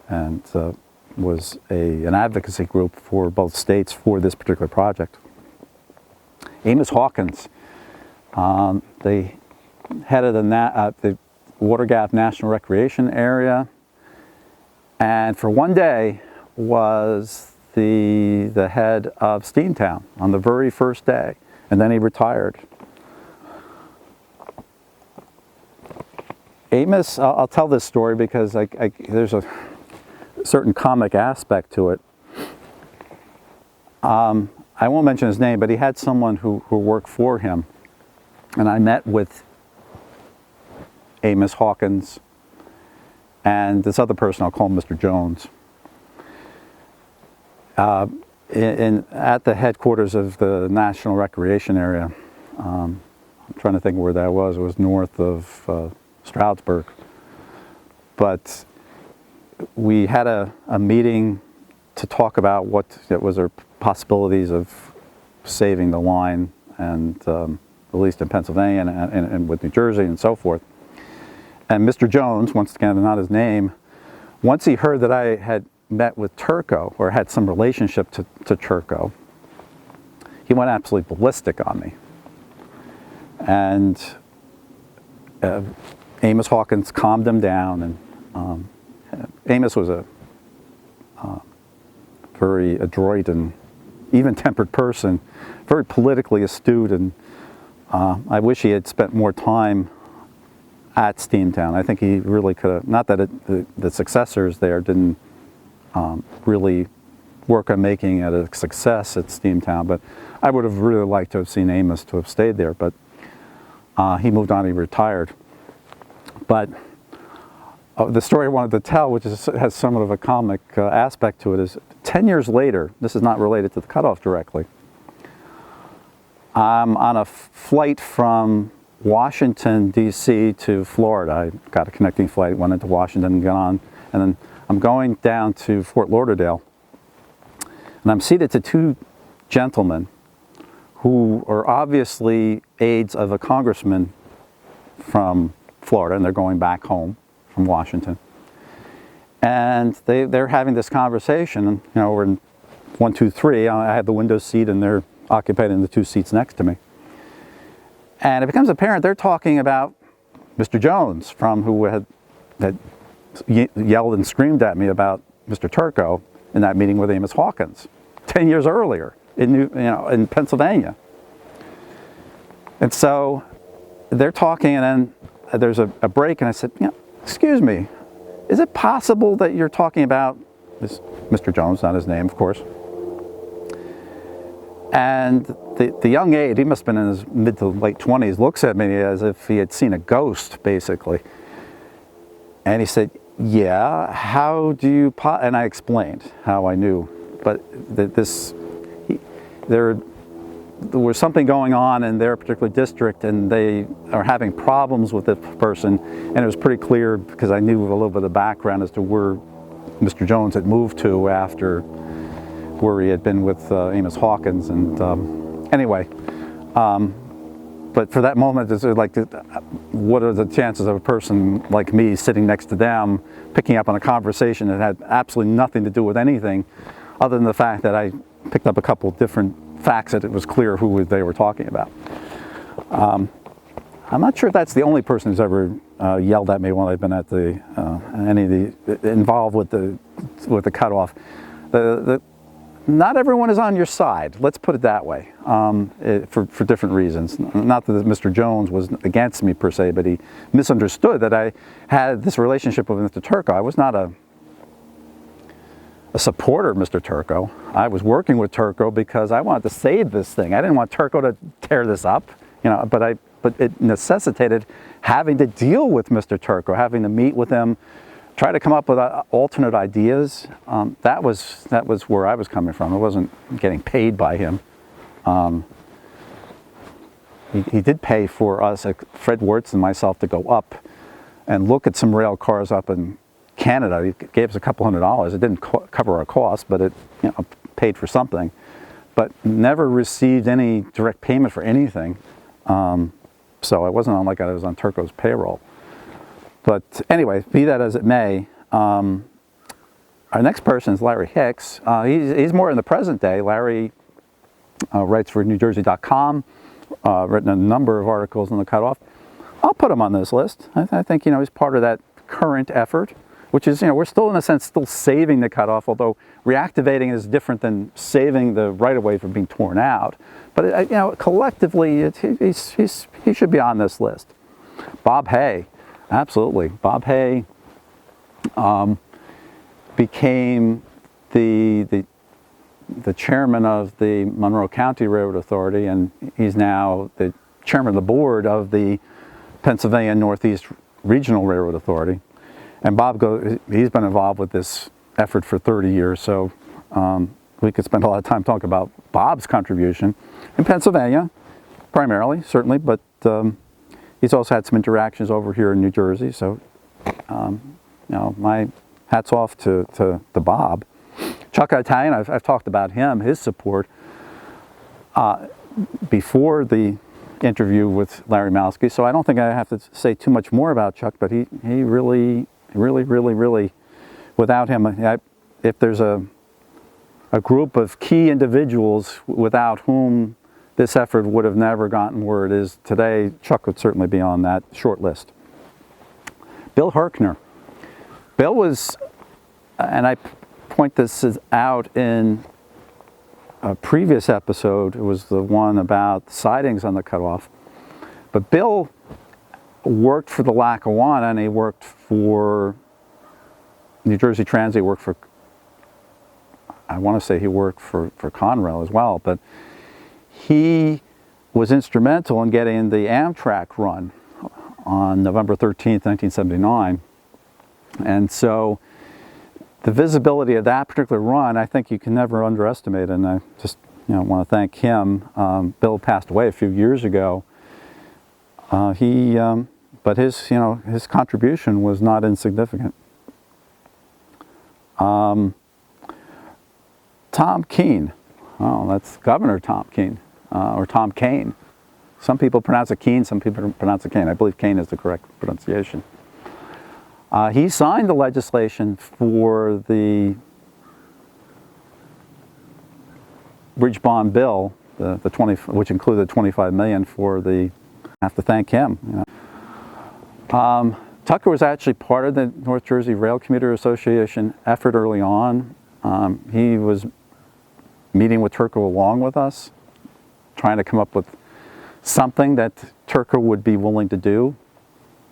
and was an advocacy group for both states for this particular project. Amos Hawkins, they headed the Water Gap National Recreation Area, and for one day was the head of Steamtown on the very first day, and then he retired. Amos, I'll tell this story because there's a certain comic aspect to it. I won't mention his name, but he had someone who worked for him, and I met with Amos Hawkins and this other person, I'll call him Mr. Jones, at the headquarters of the National Recreation Area. I'm trying to think where that was. It was north of Stroudsburg. But we had a meeting to talk about what was our possibilities of saving the line, and at least in Pennsylvania and with New Jersey and so forth. And Mr. Jones, once again, not his name, once he heard that I had met with Turco or had some relationship to Turco, he went absolutely ballistic on me. And Amos Hawkins calmed him down, and Amos was a very adroit and even-tempered person, very politically astute, and I wish he had spent more time at Steamtown. I think he really could have, not that the successors there didn't really work on making it a success at Steamtown, but I would have really liked to have seen Amos to have stayed there, but he moved on, he retired. But the story I wanted to tell, which has somewhat of a comic aspect to it, is 10 years later, this is not related to the cutoff directly, I'm on a flight from Washington, D.C. to Florida. I got a connecting flight, went into Washington and got on, and then I'm going down to Fort Lauderdale, and I'm seated to two gentlemen who are obviously aides of a congressman from Florida, and they're going back home from Washington. And they're having this conversation, and we're in 1, 2, 3. I have the window seat, and they're occupying the two seats next to me. And it becomes apparent they're talking about Mr. Jones, who had yelled and screamed at me about Mr. Turco in that meeting with Amos Hawkins 10 years earlier in Pennsylvania. And so they're talking, and then there's a break, and I said, excuse me, is it possible that you're talking about this Mr. Jones, not his name, of course? And the young aide, he must have been in his mid to late 20s, looks at me as if he had seen a ghost, basically. And he said, yeah, how do you, and I explained how I knew, but there was something going on in their particular district, and they are having problems with this person, and it was pretty clear because I knew a little bit of the background as to where Mr. Jones had moved to after where he had been with Amos Hawkins, and anyway, but for that moment, it's like, what are the chances of a person like me sitting next to them, picking up on a conversation that had absolutely nothing to do with anything, other than the fact that I picked up a couple of different facts that it was clear who they were talking about. I'm not sure if that's the only person who's ever yelled at me while I've been at any of the involved with the cutoff. Not everyone is on your side. Let's put it that way, for different reasons. Not that Mr. Jones was against me per se, but he misunderstood that I had this relationship with Mr. Turco. I was not a supporter of Mr. Turco. I was working with Turco because I wanted to save this thing. I didn't want Turco to tear this up, but it necessitated having to deal with Mr. Turco, having to meet with him, try to come up with alternate ideas. That was where I was coming from. I wasn't getting paid by him. He did pay for us, Fred Wirtz and myself, to go up and look at some rail cars up in Canada. He gave us a couple $100. It didn't cover our costs, but it paid for something. But never received any direct payment for anything. So it wasn't like I was on Turco's payroll. But anyway, be that as it may, our next person is Larry Hicks. He's more in the present day. Larry writes for NewJersey.com, written a number of articles on the cutoff. I'll put him on this list. I think he's part of that current effort, which is, we're still in a sense still saving the cutoff, although reactivating is different than saving the right-of-way from being torn out. But collectively, he should be on this list. Bob Hay. Absolutely. Bob Hay became the chairman of the Monroe County Railroad Authority, and he's now the chairman of the board of the Pennsylvania Northeast Regional Railroad Authority. And Bob, he's been involved with this effort for 30 years, so we could spend a lot of time talking about Bob's contribution in Pennsylvania, primarily, certainly, but he's also had some interactions over here in New Jersey, so my hats off to Bob. Chuck Italian, I've talked about him, his support. Before the interview with Larry Malski, so I don't think I have to say too much more about Chuck, but he really, without him, if there's a group of key individuals without whom this effort would have never gotten where it is today, Chuck would certainly be on that short list. Bill Herkner. Bill was, and I point this out in a previous episode, it was the one about sidings on the cutoff, but Bill worked for the Lackawanna, and he worked for New Jersey Transit, he worked for, I want to say he worked for Conrail as well, but he was instrumental in getting the Amtrak run on November 13th, 1979. And so the visibility of that particular run, I think you can never underestimate, and I just want to thank him. Bill passed away a few years ago. But his contribution was not insignificant. Tom Keene. Oh, that's Governor Tom Keene, or Tom Kane. Some people pronounce it Keene, some people pronounce it Kane. I believe Kane is the correct pronunciation. He signed the legislation for the bridge bond bill, which included $25 million for the. I have to thank him. Tucker was actually part of the North Jersey Rail Commuter Association effort early on. He was meeting with Turco along with us, trying to come up with something that Turco would be willing to do.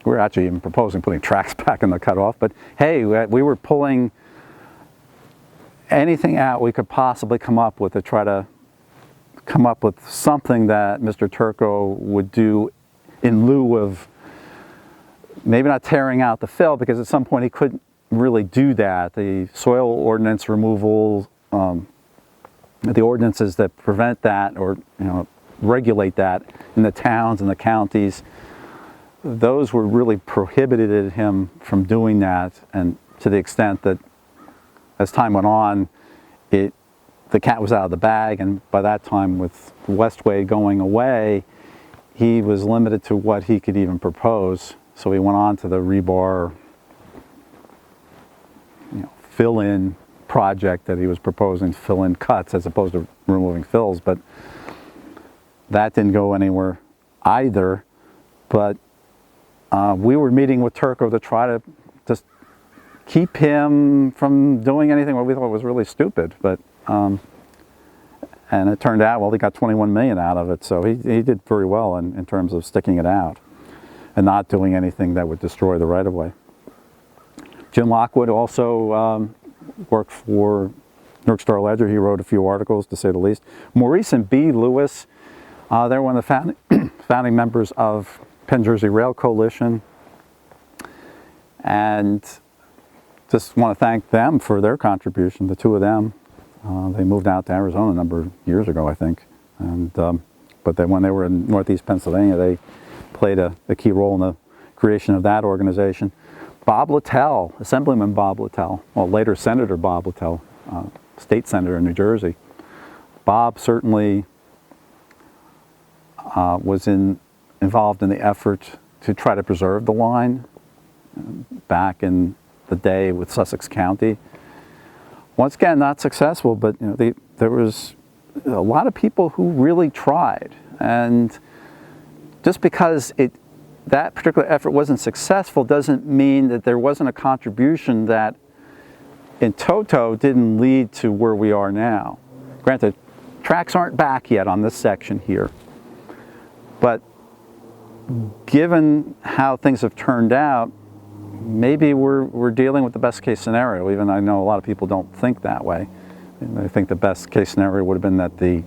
We were actually even proposing putting tracks back in the cutoff, but hey, we were pulling anything out we could possibly come up with to try to come up with something that Mr. Turco would do in lieu of maybe not tearing out the fill, because at some point he couldn't really do that. The soil ordinance removal, the ordinances that prevent that or regulate that in the towns and the counties, those were really prohibited him from doing that, and to the extent that as time went on, the cat was out of the bag, and by that time with Westway going away, he was limited to what he could even propose. So he went on to the rebar fill-in project that he was proposing, fill-in cuts as opposed to removing fills, but that didn't go anywhere either. But we were meeting with Turco to try to just keep him from doing anything what we thought was really stupid. But and it turned out, well, he got $21 million out of it, so he did very well in terms of sticking it out and not doing anything that would destroy the right-of-way. Jim Lockwood also worked for New York Star Ledger. He wrote a few articles, to say the least. Maurice and B. Lewis, they're one of the founding members of Penn Jersey Rail Coalition, and just want to thank them for their contribution, the two of them. They moved out to Arizona a number of years ago, I think, and but then when they were in Northeast Pennsylvania, they played a key role in the creation of that organization. Bob Littell, Assemblyman Bob Littell, well, later Senator Bob Littell, state senator in New Jersey. Bob certainly was involved in the effort to try to preserve the line back in the day with Sussex County. Once again, not successful, but there was a lot of people who really tried, and just because that particular effort wasn't successful doesn't mean that there wasn't a contribution that in toto didn't lead to where we are now. Granted, tracks aren't back yet on this section here, but given how things have turned out, maybe we're dealing with the best case scenario, even I know a lot of people don't think that way. I think the best case scenario would have been that the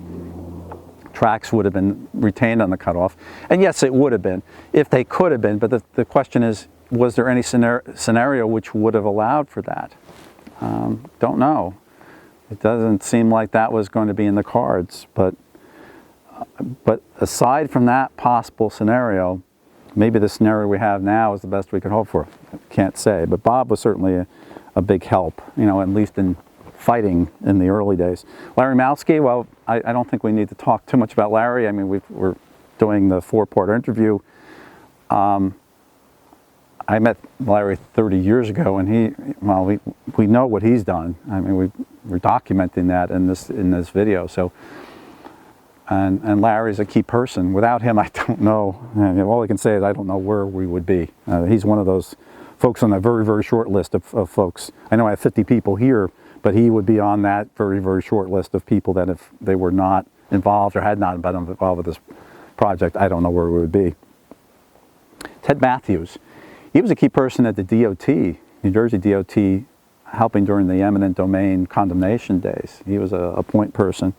tracks would have been retained on the cutoff. And yes, it would have been, if they could have been, but the question is, was there any scenario which would have allowed for that? Don't know. It doesn't seem like that was going to be in the cards, but aside from that possible scenario, maybe the scenario we have now is the best we could hope for. I can't say, but Bob was certainly a big help, at least in fighting in the early days. Larry Malski, well, I don't think we need to talk too much about Larry. I mean, we're doing the 4-part interview. I met Larry 30 years ago, and we know what he's done. I mean, we're documenting that in this video. So, and Larry's a key person. Without him, I don't know. I mean, all I can say is I don't know where we would be. He's one of those folks on a very, very short list of folks. I know I have 50 people here, but he would be on that very, very short list of people that if they were not involved or had not been involved with this project, I don't know where we would be. Ted Matthews. He was a key person at the DOT, New Jersey DOT, helping during the eminent domain condemnation days. He was a point person.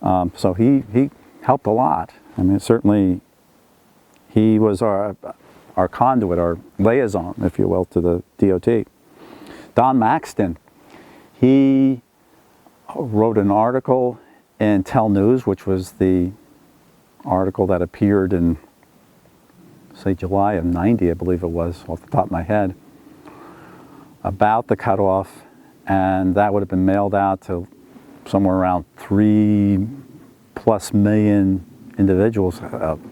So he helped a lot. I mean, certainly he was our conduit, our liaison, if you will, to the DOT. Don Maxton, he wrote an article in Tell News, which was the article that appeared in, say, July of '90, I believe it was, off the top of my head, about the cutoff, and that would have been mailed out to somewhere around 3+ million individuals,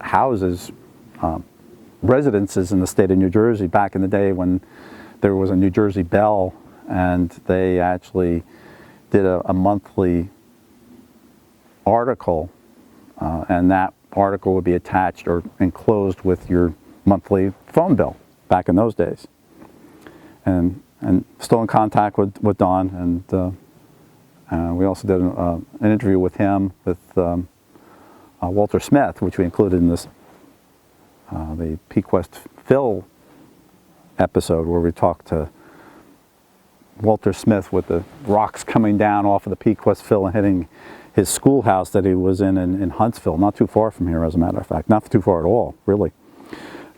houses, residences in the state of New Jersey back in the day when there was a New Jersey Bell, and they actually did a monthly article, and that article would be attached or enclosed with your monthly phone bill back in those days. And still in contact with Don, and we also did an interview with him with Walter Smith, which we included in this the Pequest Phil episode, where we talked to Walter Smith with the rocks coming down off of the Pequest Phil and hitting his schoolhouse that he was in Huntsville, not too far from here, as a matter of fact, not too far at all, really.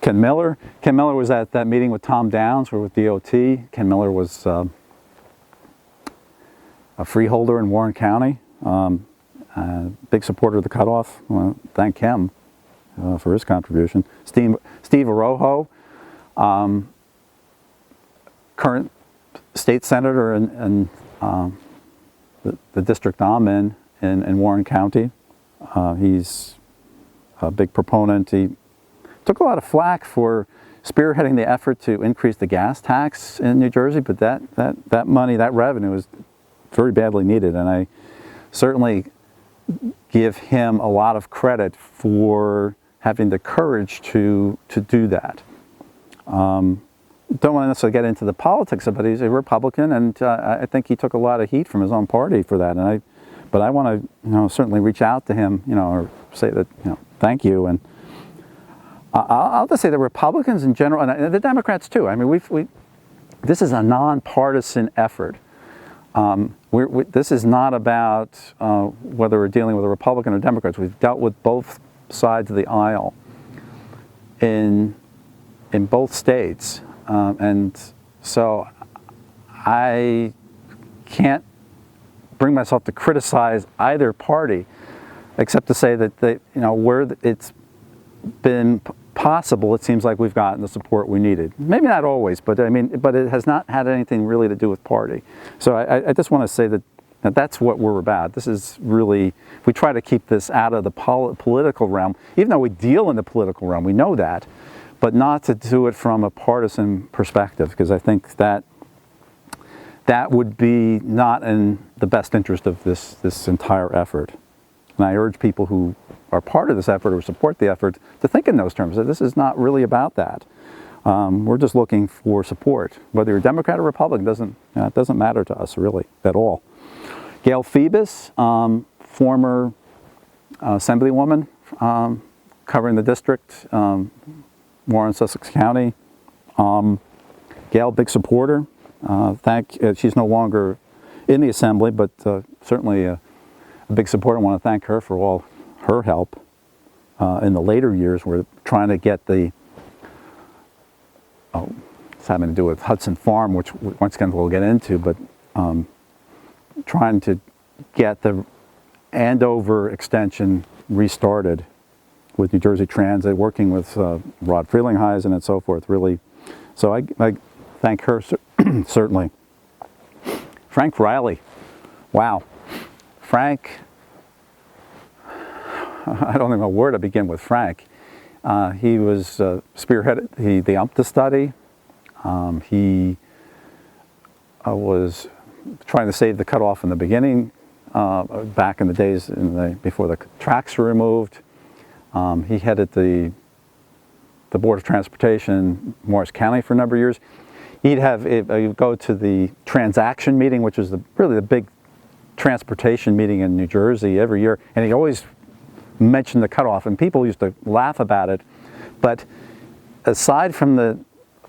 Ken Miller was at that meeting with Tom Downs, or with DOT. Ken Miller was a freeholder in Warren County, big supporter of the cutoff. I want to thank him for his contribution. Steve Arojo, current state senator in the district I'm in Warren County. He's a big proponent. He took a lot of flack for spearheading the effort to increase the gas tax in New Jersey, but that money, that revenue is very badly needed, and I certainly give him a lot of credit for having the courage to do that. Don't want to necessarily get into the politics of it. He's a Republican, and I think he took a lot of heat from his own party for that. But I want to, certainly reach out to him, or say that, thank you. And I'll just say the Republicans in general, and the Democrats too. I mean, this is a nonpartisan effort. This is not about whether we're dealing with a Republican or Democrats. We've dealt with both sides of the aisle in both states, and so I can't bring myself to criticize either party, except to say that where it's been possible, it seems like we've gotten the support we needed. Maybe not always, but it has not had anything really to do with party. So I just want to say that that's what we're about. This is really, we try to keep this out of the political realm, even though we deal in the political realm, we know that, but not to do it from a partisan perspective, because I think that would be not in the best interest of this entire effort. And I urge people who are part of this effort or support the effort to think in those terms, that this is not really about that. We're just looking for support. Whether you're Democrat or Republican, it doesn't matter to us really at all. Gail Phoebus, former assemblywoman covering the district, Warren, Sussex County. Gail, big supporter. She's no longer in the assembly, but certainly a big supporter. I want to thank her for all her help in the later years. We're trying to get it's having to do with Hudson Farm, which once again we'll get into, but trying to get the Andover extension restarted with New Jersey Transit, working with Rodney Frelinghuysen and so forth, really. So I thank her certainly. Frank Riley, wow. Frank, I don't even know where to begin with Frank. He was spearheaded the UMTA study. He was trying to save the cutoff in the beginning, back in the days before the tracks were removed. He headed the Board of Transportation in Morris County for a number of years. He'd go to the transaction meeting, which was really the big transportation meeting in New Jersey every year, and he always mentioned the cutoff, and people used to laugh about it. But aside from the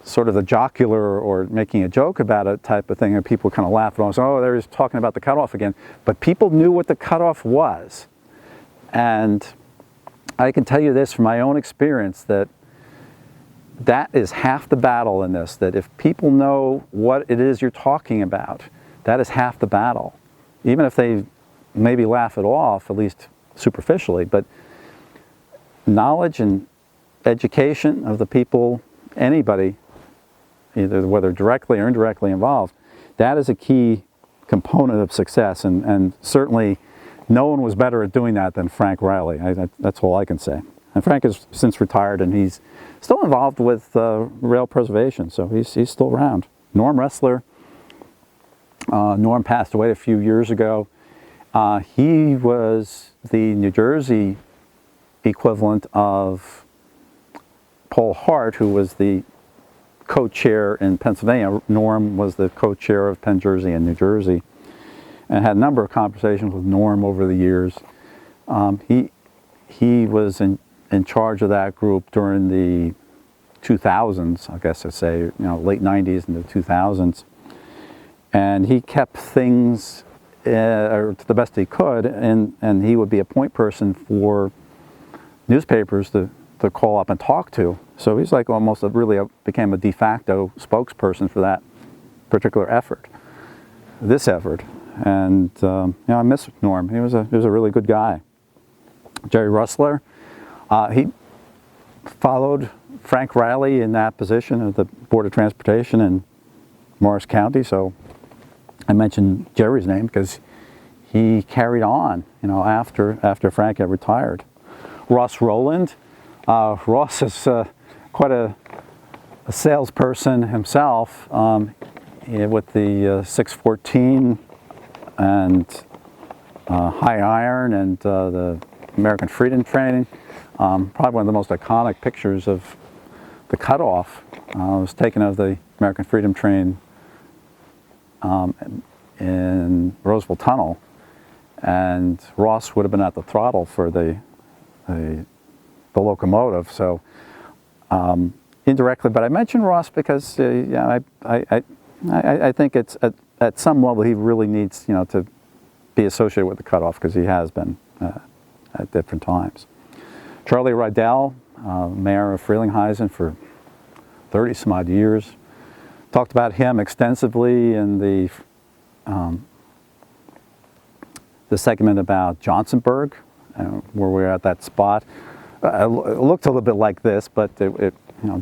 sort of the jocular or making a joke about it type of thing, and people kind of laugh and say, oh, they're just talking about the cutoff again. But people knew what the cutoff was. And I can tell you this from my own experience, that is half the battle in this, that if people know what it is you're talking about, that is half the battle. Even if they maybe laugh it off, at least superficially, but knowledge and education of the people, anybody, either whether directly or indirectly involved, that is a key component of success, and certainly no one was better at doing that than Frank Riley. That's all I can say. And Frank has since retired, and he's still involved with rail preservation, so he's still around. Norm Ressler, Norm passed away a few years ago. He was the New Jersey equivalent of Paul Hart, who was the co-chair in Pennsylvania. Norm was the co-chair of Penn Jersey and New Jersey, and had a number of conversations with Norm over the years. He was in charge of that group during the 2000s, I guess I'd say, late 90s and the 2000s. And he kept things to the best he could, and he would be a point person for newspapers to call up and talk to. So he's like almost became a de facto spokesperson for that particular effort, this effort. And I miss Norm. He was a really good guy. Jerry Ressler, he followed Frank Riley in that position at the Board of Transportation in Morris County. So I mentioned Jerry's name because he carried on, after Frank had retired. Ross Rowland. Ross is quite a salesperson himself, with the 614 and high iron and the American Freedom Train. Probably one of the most iconic pictures of the cutoff was taken of the American Freedom Train in Roosevelt Tunnel, and Ross would have been at the throttle for the locomotive. So indirectly, but I mentioned Ross because I think it's at some level he really needs to be associated with the cutoff, because he has been at different times. Charlie Riddell, mayor of Frelinghuysen for 30 some odd years. Talked about him extensively in the segment about Johnsonburg, where we're at that spot. It looked a little bit like this, but it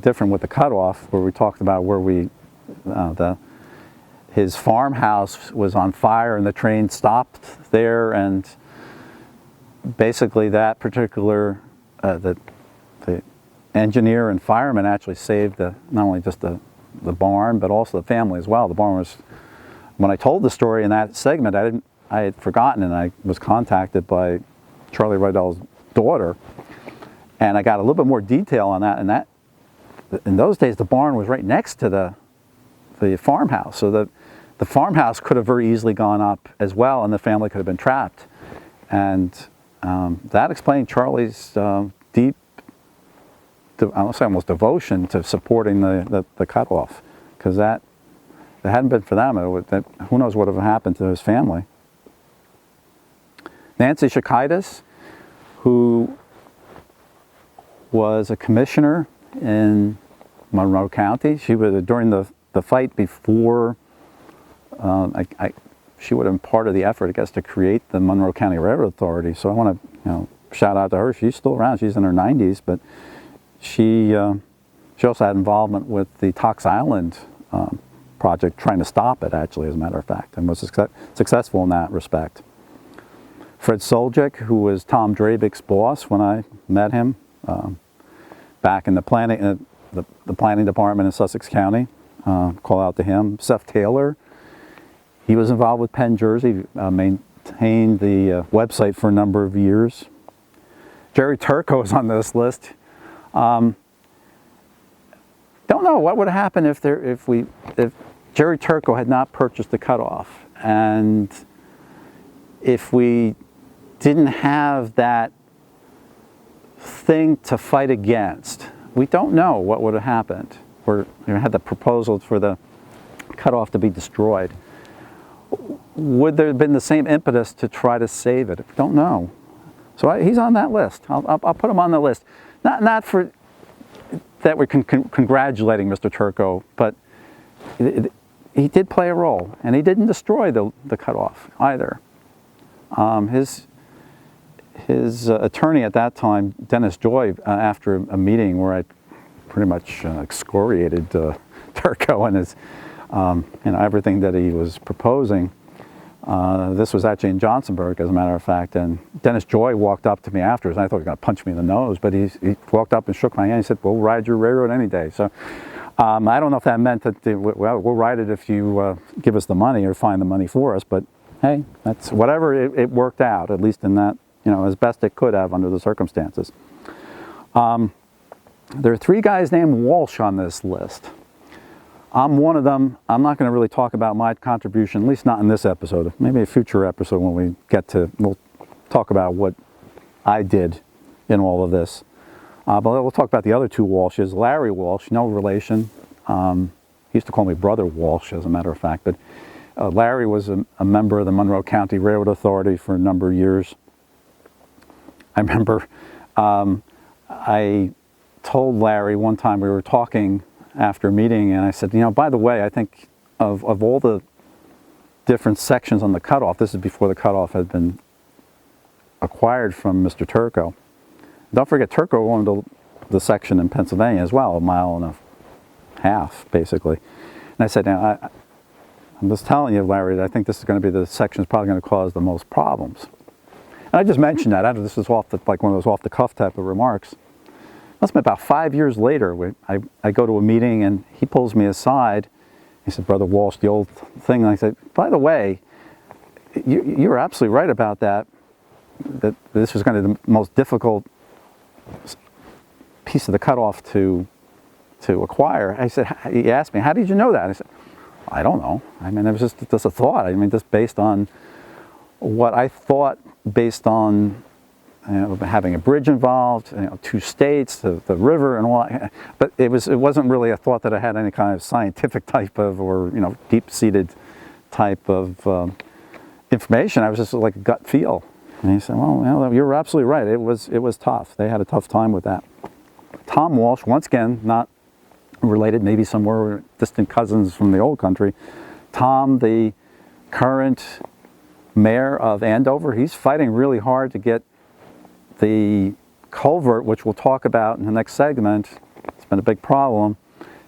different with the cutoff, where we talked about where his farmhouse was on fire and the train stopped there, and basically that particular the engineer and fireman actually saved not only just the barn, but also the family as well. The barn was, when I told the story in that segment, I had forgotten, and I was contacted by Charlie Riddell's daughter, and I got a little bit more detail on that. And in those days, the barn was right next to the farmhouse, so the farmhouse could have very easily gone up as well, and the family could have been trapped. And that explained Charlie's deep, I'll say almost devotion to supporting the cutoff, because if it hadn't been for them, who knows what would have happened to his family. Nancy Shakaitis, who was a commissioner in Monroe County. She was during the fight before. She would have been part of the effort, I guess, to create the Monroe County Railroad Authority. So I want to, shout out to her. She's still around. She's in her 90s, but she also had involvement with the Tox Island project, trying to stop it, actually, as a matter of fact, and was successful in that respect. Fred Soljic, who was Tom Drabick's boss when I met him back in the planning department in Sussex County. Call out to him. Seth Taylor, he was involved with Penn Jersey, maintained the website for a number of years. Jerry Turco is on this list. Don't know what would have happened if Jerry Turco had not purchased the cutoff, and if we didn't have that thing to fight against. We don't know what would have happened. We had the proposal for the cutoff to be destroyed. Would there have been the same impetus to try to save it? Don't know. So he's on that list. I'll put him on the list. Not for that we're congratulating Mr. Turco, but he did play a role, and he didn't destroy the cutoff either. His attorney at that time, Dennis Joy, after a meeting where I pretty much excoriated Turco and his, everything that he was proposing. This was actually in Johnsonburg, as a matter of fact, and Dennis Joy walked up to me afterwards, and I thought he was going to punch me in the nose, but he walked up and shook my hand. He said, "We'll ride your railroad any day." So I don't know if that meant that, well, we'll ride it if you give us the money or find the money for us, but hey, that's whatever, it worked out, at least in that, as best it could have under the circumstances. There are 3 guys named Walsh on this list. I'm one of them. I'm not going to really talk about my contribution, at least not in this episode. Maybe a future episode when we get to, we'll talk about what I did in all of this. But we'll talk about the other 2 Walshes. Larry Walsh, no relation. He used to call me Brother Walsh, as a matter of fact. But Larry was a member of the Monroe County Railroad Authority for a number of years. I remember I told Larry one time, we were talking after a meeting, and I said, by the way, I think of all the different sections on the cutoff, this is before the cutoff had been acquired from Mr. Turco. Don't forget, Turco owned the section in Pennsylvania as well, 1.5 miles, basically. And I said, now, I'm just telling you, Larry, that I think this is going to be the section that's probably going to cause the most problems. And I just mentioned that. This is like one of those off-the-cuff type of remarks. Must have been about 5 years later. I go to a meeting, and he pulls me aside. He said, "Brother Walsh, the old thing." And I said, "By the way, you were absolutely right about that this was going to be the most difficult piece of the cutoff to acquire." I said, he asked me, "How did you know that?" I said, "I don't know. I mean, it was just a thought. I mean, just based on what I thought, based on having a bridge involved, 2 states, the river, and all that. But it wasn't really a thought that I had any kind of scientific type of, or deep-seated type of information. I was just like a gut feel." And he said, "Well, you're absolutely right. It was tough. They had a tough time with that." Tom Walsh, once again, not related, maybe somewhere distant cousins from the old country. Tom, the current mayor of Andover, he's fighting really hard to get the culvert, which we'll talk about in the next segment. It's been a big problem.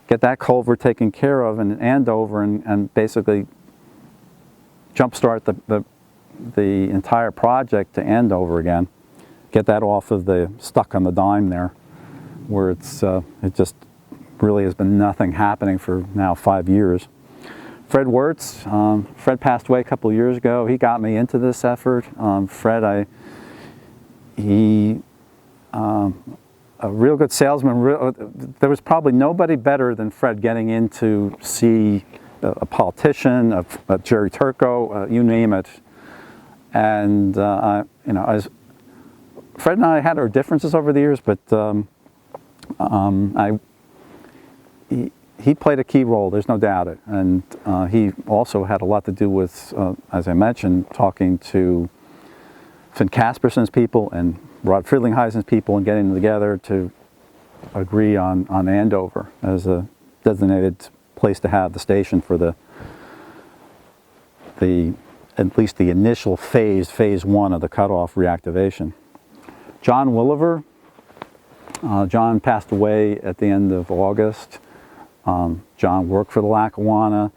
Get that culvert taken care of in Andover and basically jumpstart the entire project to Andover again. Get that off of the stuck on the dime there, where it just really has been nothing happening for now 5 years. Fred Wirtz, Fred passed away a couple of years ago. He got me into this effort. Fred, a real good salesman. There was probably nobody better than Fred getting in to see a politician, a Jerry Turco, you name it. And as Fred and I had our differences over the years, but he played a key role. There's no doubt it, and he also had a lot to do with, as I mentioned, talking to Finn Casperson's people and Rod Frelinghuysen's people and getting them together to agree on Andover as a designated place to have the station for at least the initial phase 1 of the cutoff reactivation. John Williver. John passed away at the end of August. John worked for the Lackawanna.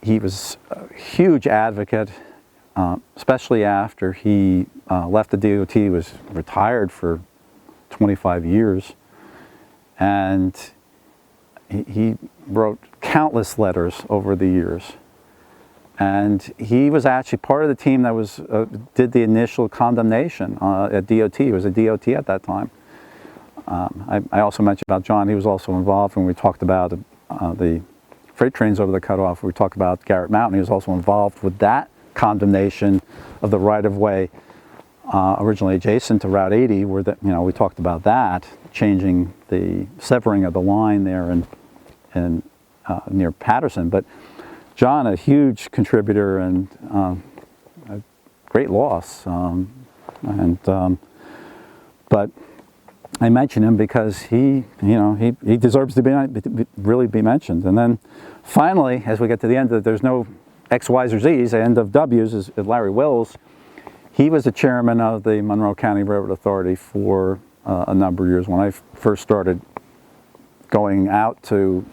He was a huge advocate especially after he left the DOT, he was retired for 25 years, and he wrote countless letters over the years. And he was actually part of the team that was did the initial condemnation at DOT. He was a DOT at that time. I also mentioned about John. He was also involved when we talked about the freight trains over the cutoff. We talked about Garrett Mountain. He was also involved with that condemnation of the right-of-way originally adjacent to Route 80, where we talked about that, changing the severing of the line there in near Patterson. But John, a huge contributor and a great loss. But I mention him because he deserves to really be mentioned. And then finally, as we get to the end, there's no X, Y's, or Z's. The end of W's is Larry Wills. He was the chairman of the Monroe County Railroad Authority for a number of years. When I first started going out to,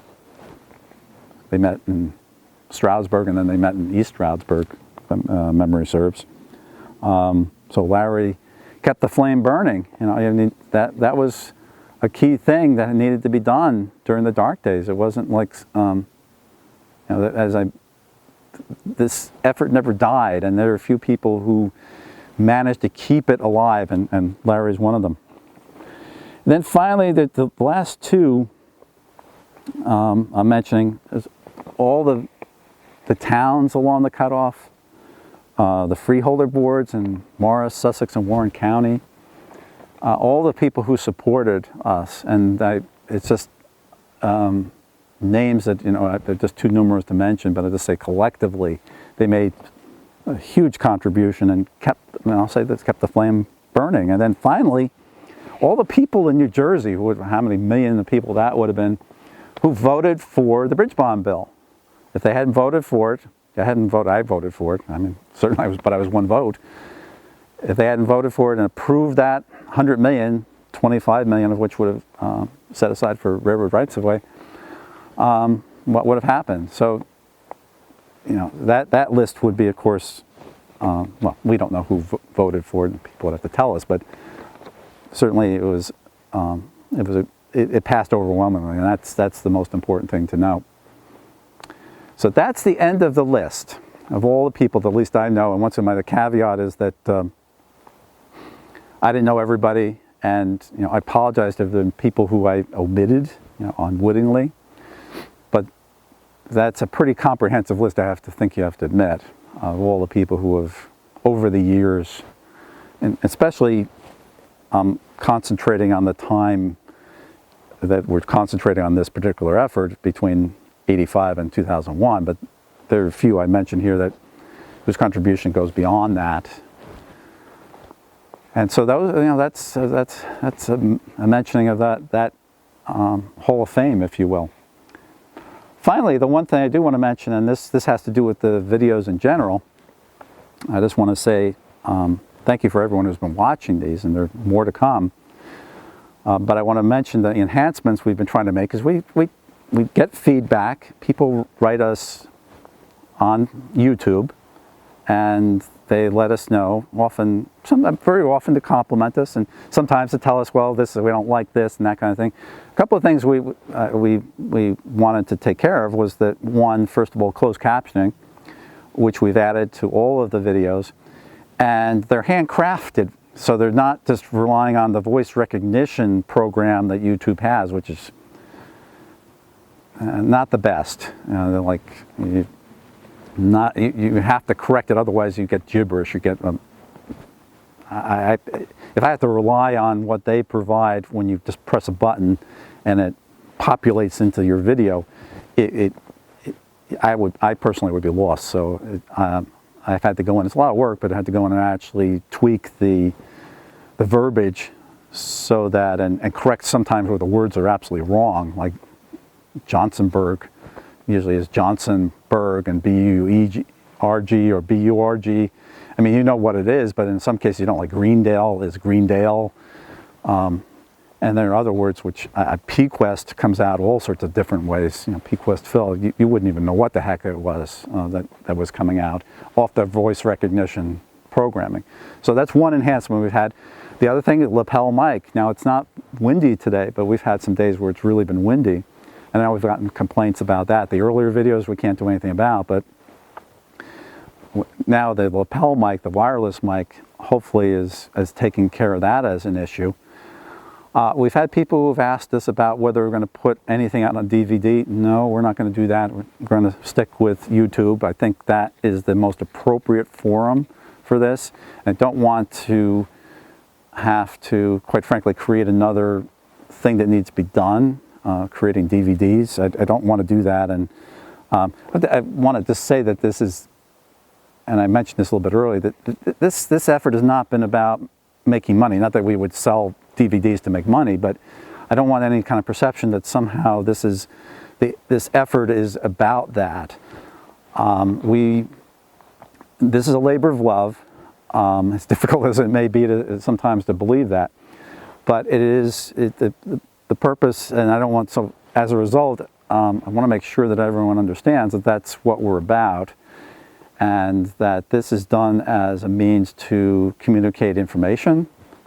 they met in Stroudsburg, and then they met in East Stroudsburg, memory serves. So Larry kept the flame burning. That was a key thing that needed to be done during the dark days. It wasn't like, this effort never died, and there are a few people who managed to keep it alive, and Larry's one of them. And then finally, the last two I'm mentioning is all the towns along the cutoff, the freeholder boards in Morris, Sussex, and Warren County, all the people who supported us, and it's just names that they're just too numerous to mention, but I just say collectively they made a huge contribution and kept the flame burning. And then finally, all the people in New Jersey, how many million of people that would have been, who voted for the bridge bond bill. If they hadn't voted for it, I voted for it. I mean, certainly I was one vote. If they hadn't voted for it and approved that 100 million, 25 million of which would have set aside for railroad rights of way, what would have happened? So, that list would be, of course, well, we don't know who voted for it. People would have to tell us, but certainly it passed overwhelmingly, and that's the most important thing to know. So that's the end of the list of all the people, at least I know. And once again, the caveat is that I didn't know everybody, and I apologize to the people who I omitted, unwittingly. But that's a pretty comprehensive list. You have to admit, of all the people who have, over the years, and especially concentrating on the time that we're concentrating on this particular effort between 85 and 2001, but there are a few I mentioned here whose contribution goes beyond that. And so that's a mentioning of that Hall of Fame, if you will. Finally, the one thing I do want to mention, and this has to do with the videos in general, I just want to say thank you for everyone who's been watching these, and there are more to come. But I want to mention the enhancements we've been trying to make, because we get feedback. People write us on YouTube, and they let us know, very often to compliment us, and sometimes to tell us, well, we don't like this and that kind of thing. A couple of things we wanted to take care of was that, one, first of all, closed captioning, which we've added to all of the videos, and they're handcrafted, so they're not just relying on the voice recognition program that YouTube has, which is not the best. They're like, you have to correct it, otherwise you get gibberish. You get if I have to rely on what they provide when you just press a button and it populates into your video, I personally would be lost. So I've had to go in. It's a lot of work, but I had to go in and actually tweak the verbiage so that and correct sometimes where the words are absolutely wrong, like Johnsonburg usually is Johnsonburg and B-U-E-R-G or B-U-R-G. I mean, you know what it is, but in some cases you don't, like Greendale is Greendale. And there are other words which PQuest comes out all sorts of different ways. You know, PQuest Phil, you wouldn't even know what the heck it was that was coming out off the voice recognition programming. So that's one enhancement we've had. The other thing is lapel mic. Now it's not windy today, but we've had some days where it's really been windy. And now we've gotten complaints about that. The earlier videos we can't do anything about, but now the lapel mic, the wireless mic, hopefully is taking care of that as an issue. We've had people who've asked us about whether we're going to put anything out on DVD. No, we're not going to do that. We're going to stick with YouTube. I think that is the most appropriate forum for this. I don't want to have to, quite frankly, create another thing that needs to be done, creating DVDs. I don't want to do that. And but I wanted to say that this is, and I mentioned this a little bit earlier, that this effort has not been about making money. Not that we would sell DVDs to make money, but I don't want any kind of perception that somehow this effort is about that. This is a labor of love. As difficult as it may be sometimes to believe that, but it is the purpose, and I don't want, so as a result, I want to make sure that everyone understands that that's what we're about, and that this is done as a means to communicate information,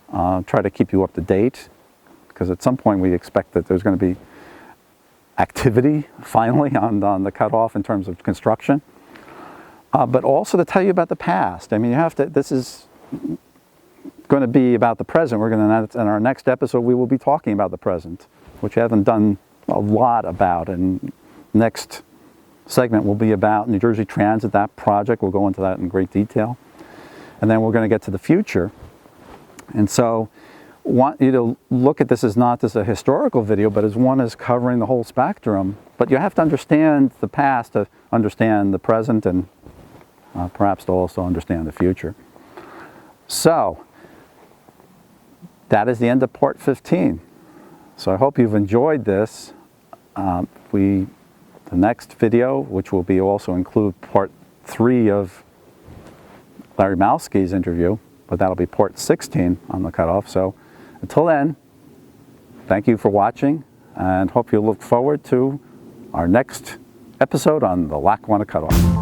try to keep you up to date, because at some point we expect that there's going to be activity finally on the cutoff in terms of construction. But also to tell you about the past. I mean, you have to, this is going to be about the present. We're going to, in our next episode, we will be talking about the present, which I haven't done a lot about. And next segment will be about New Jersey Transit, that project. We'll go into that in great detail. And then we're going to get to the future. And so I want you to look at this as not just a historical video, but as one is covering the whole spectrum. But you have to understand the past to understand the present, and perhaps to also understand the future. So, that is the end of part 15. So I hope you've enjoyed this. The next video, which will be also include part 3 of Larry Malsky's interview, but that'll be part 16 on the cutoff. So until then, thank you for watching, and hope you look forward to our next episode on the Lackawanna cutoff.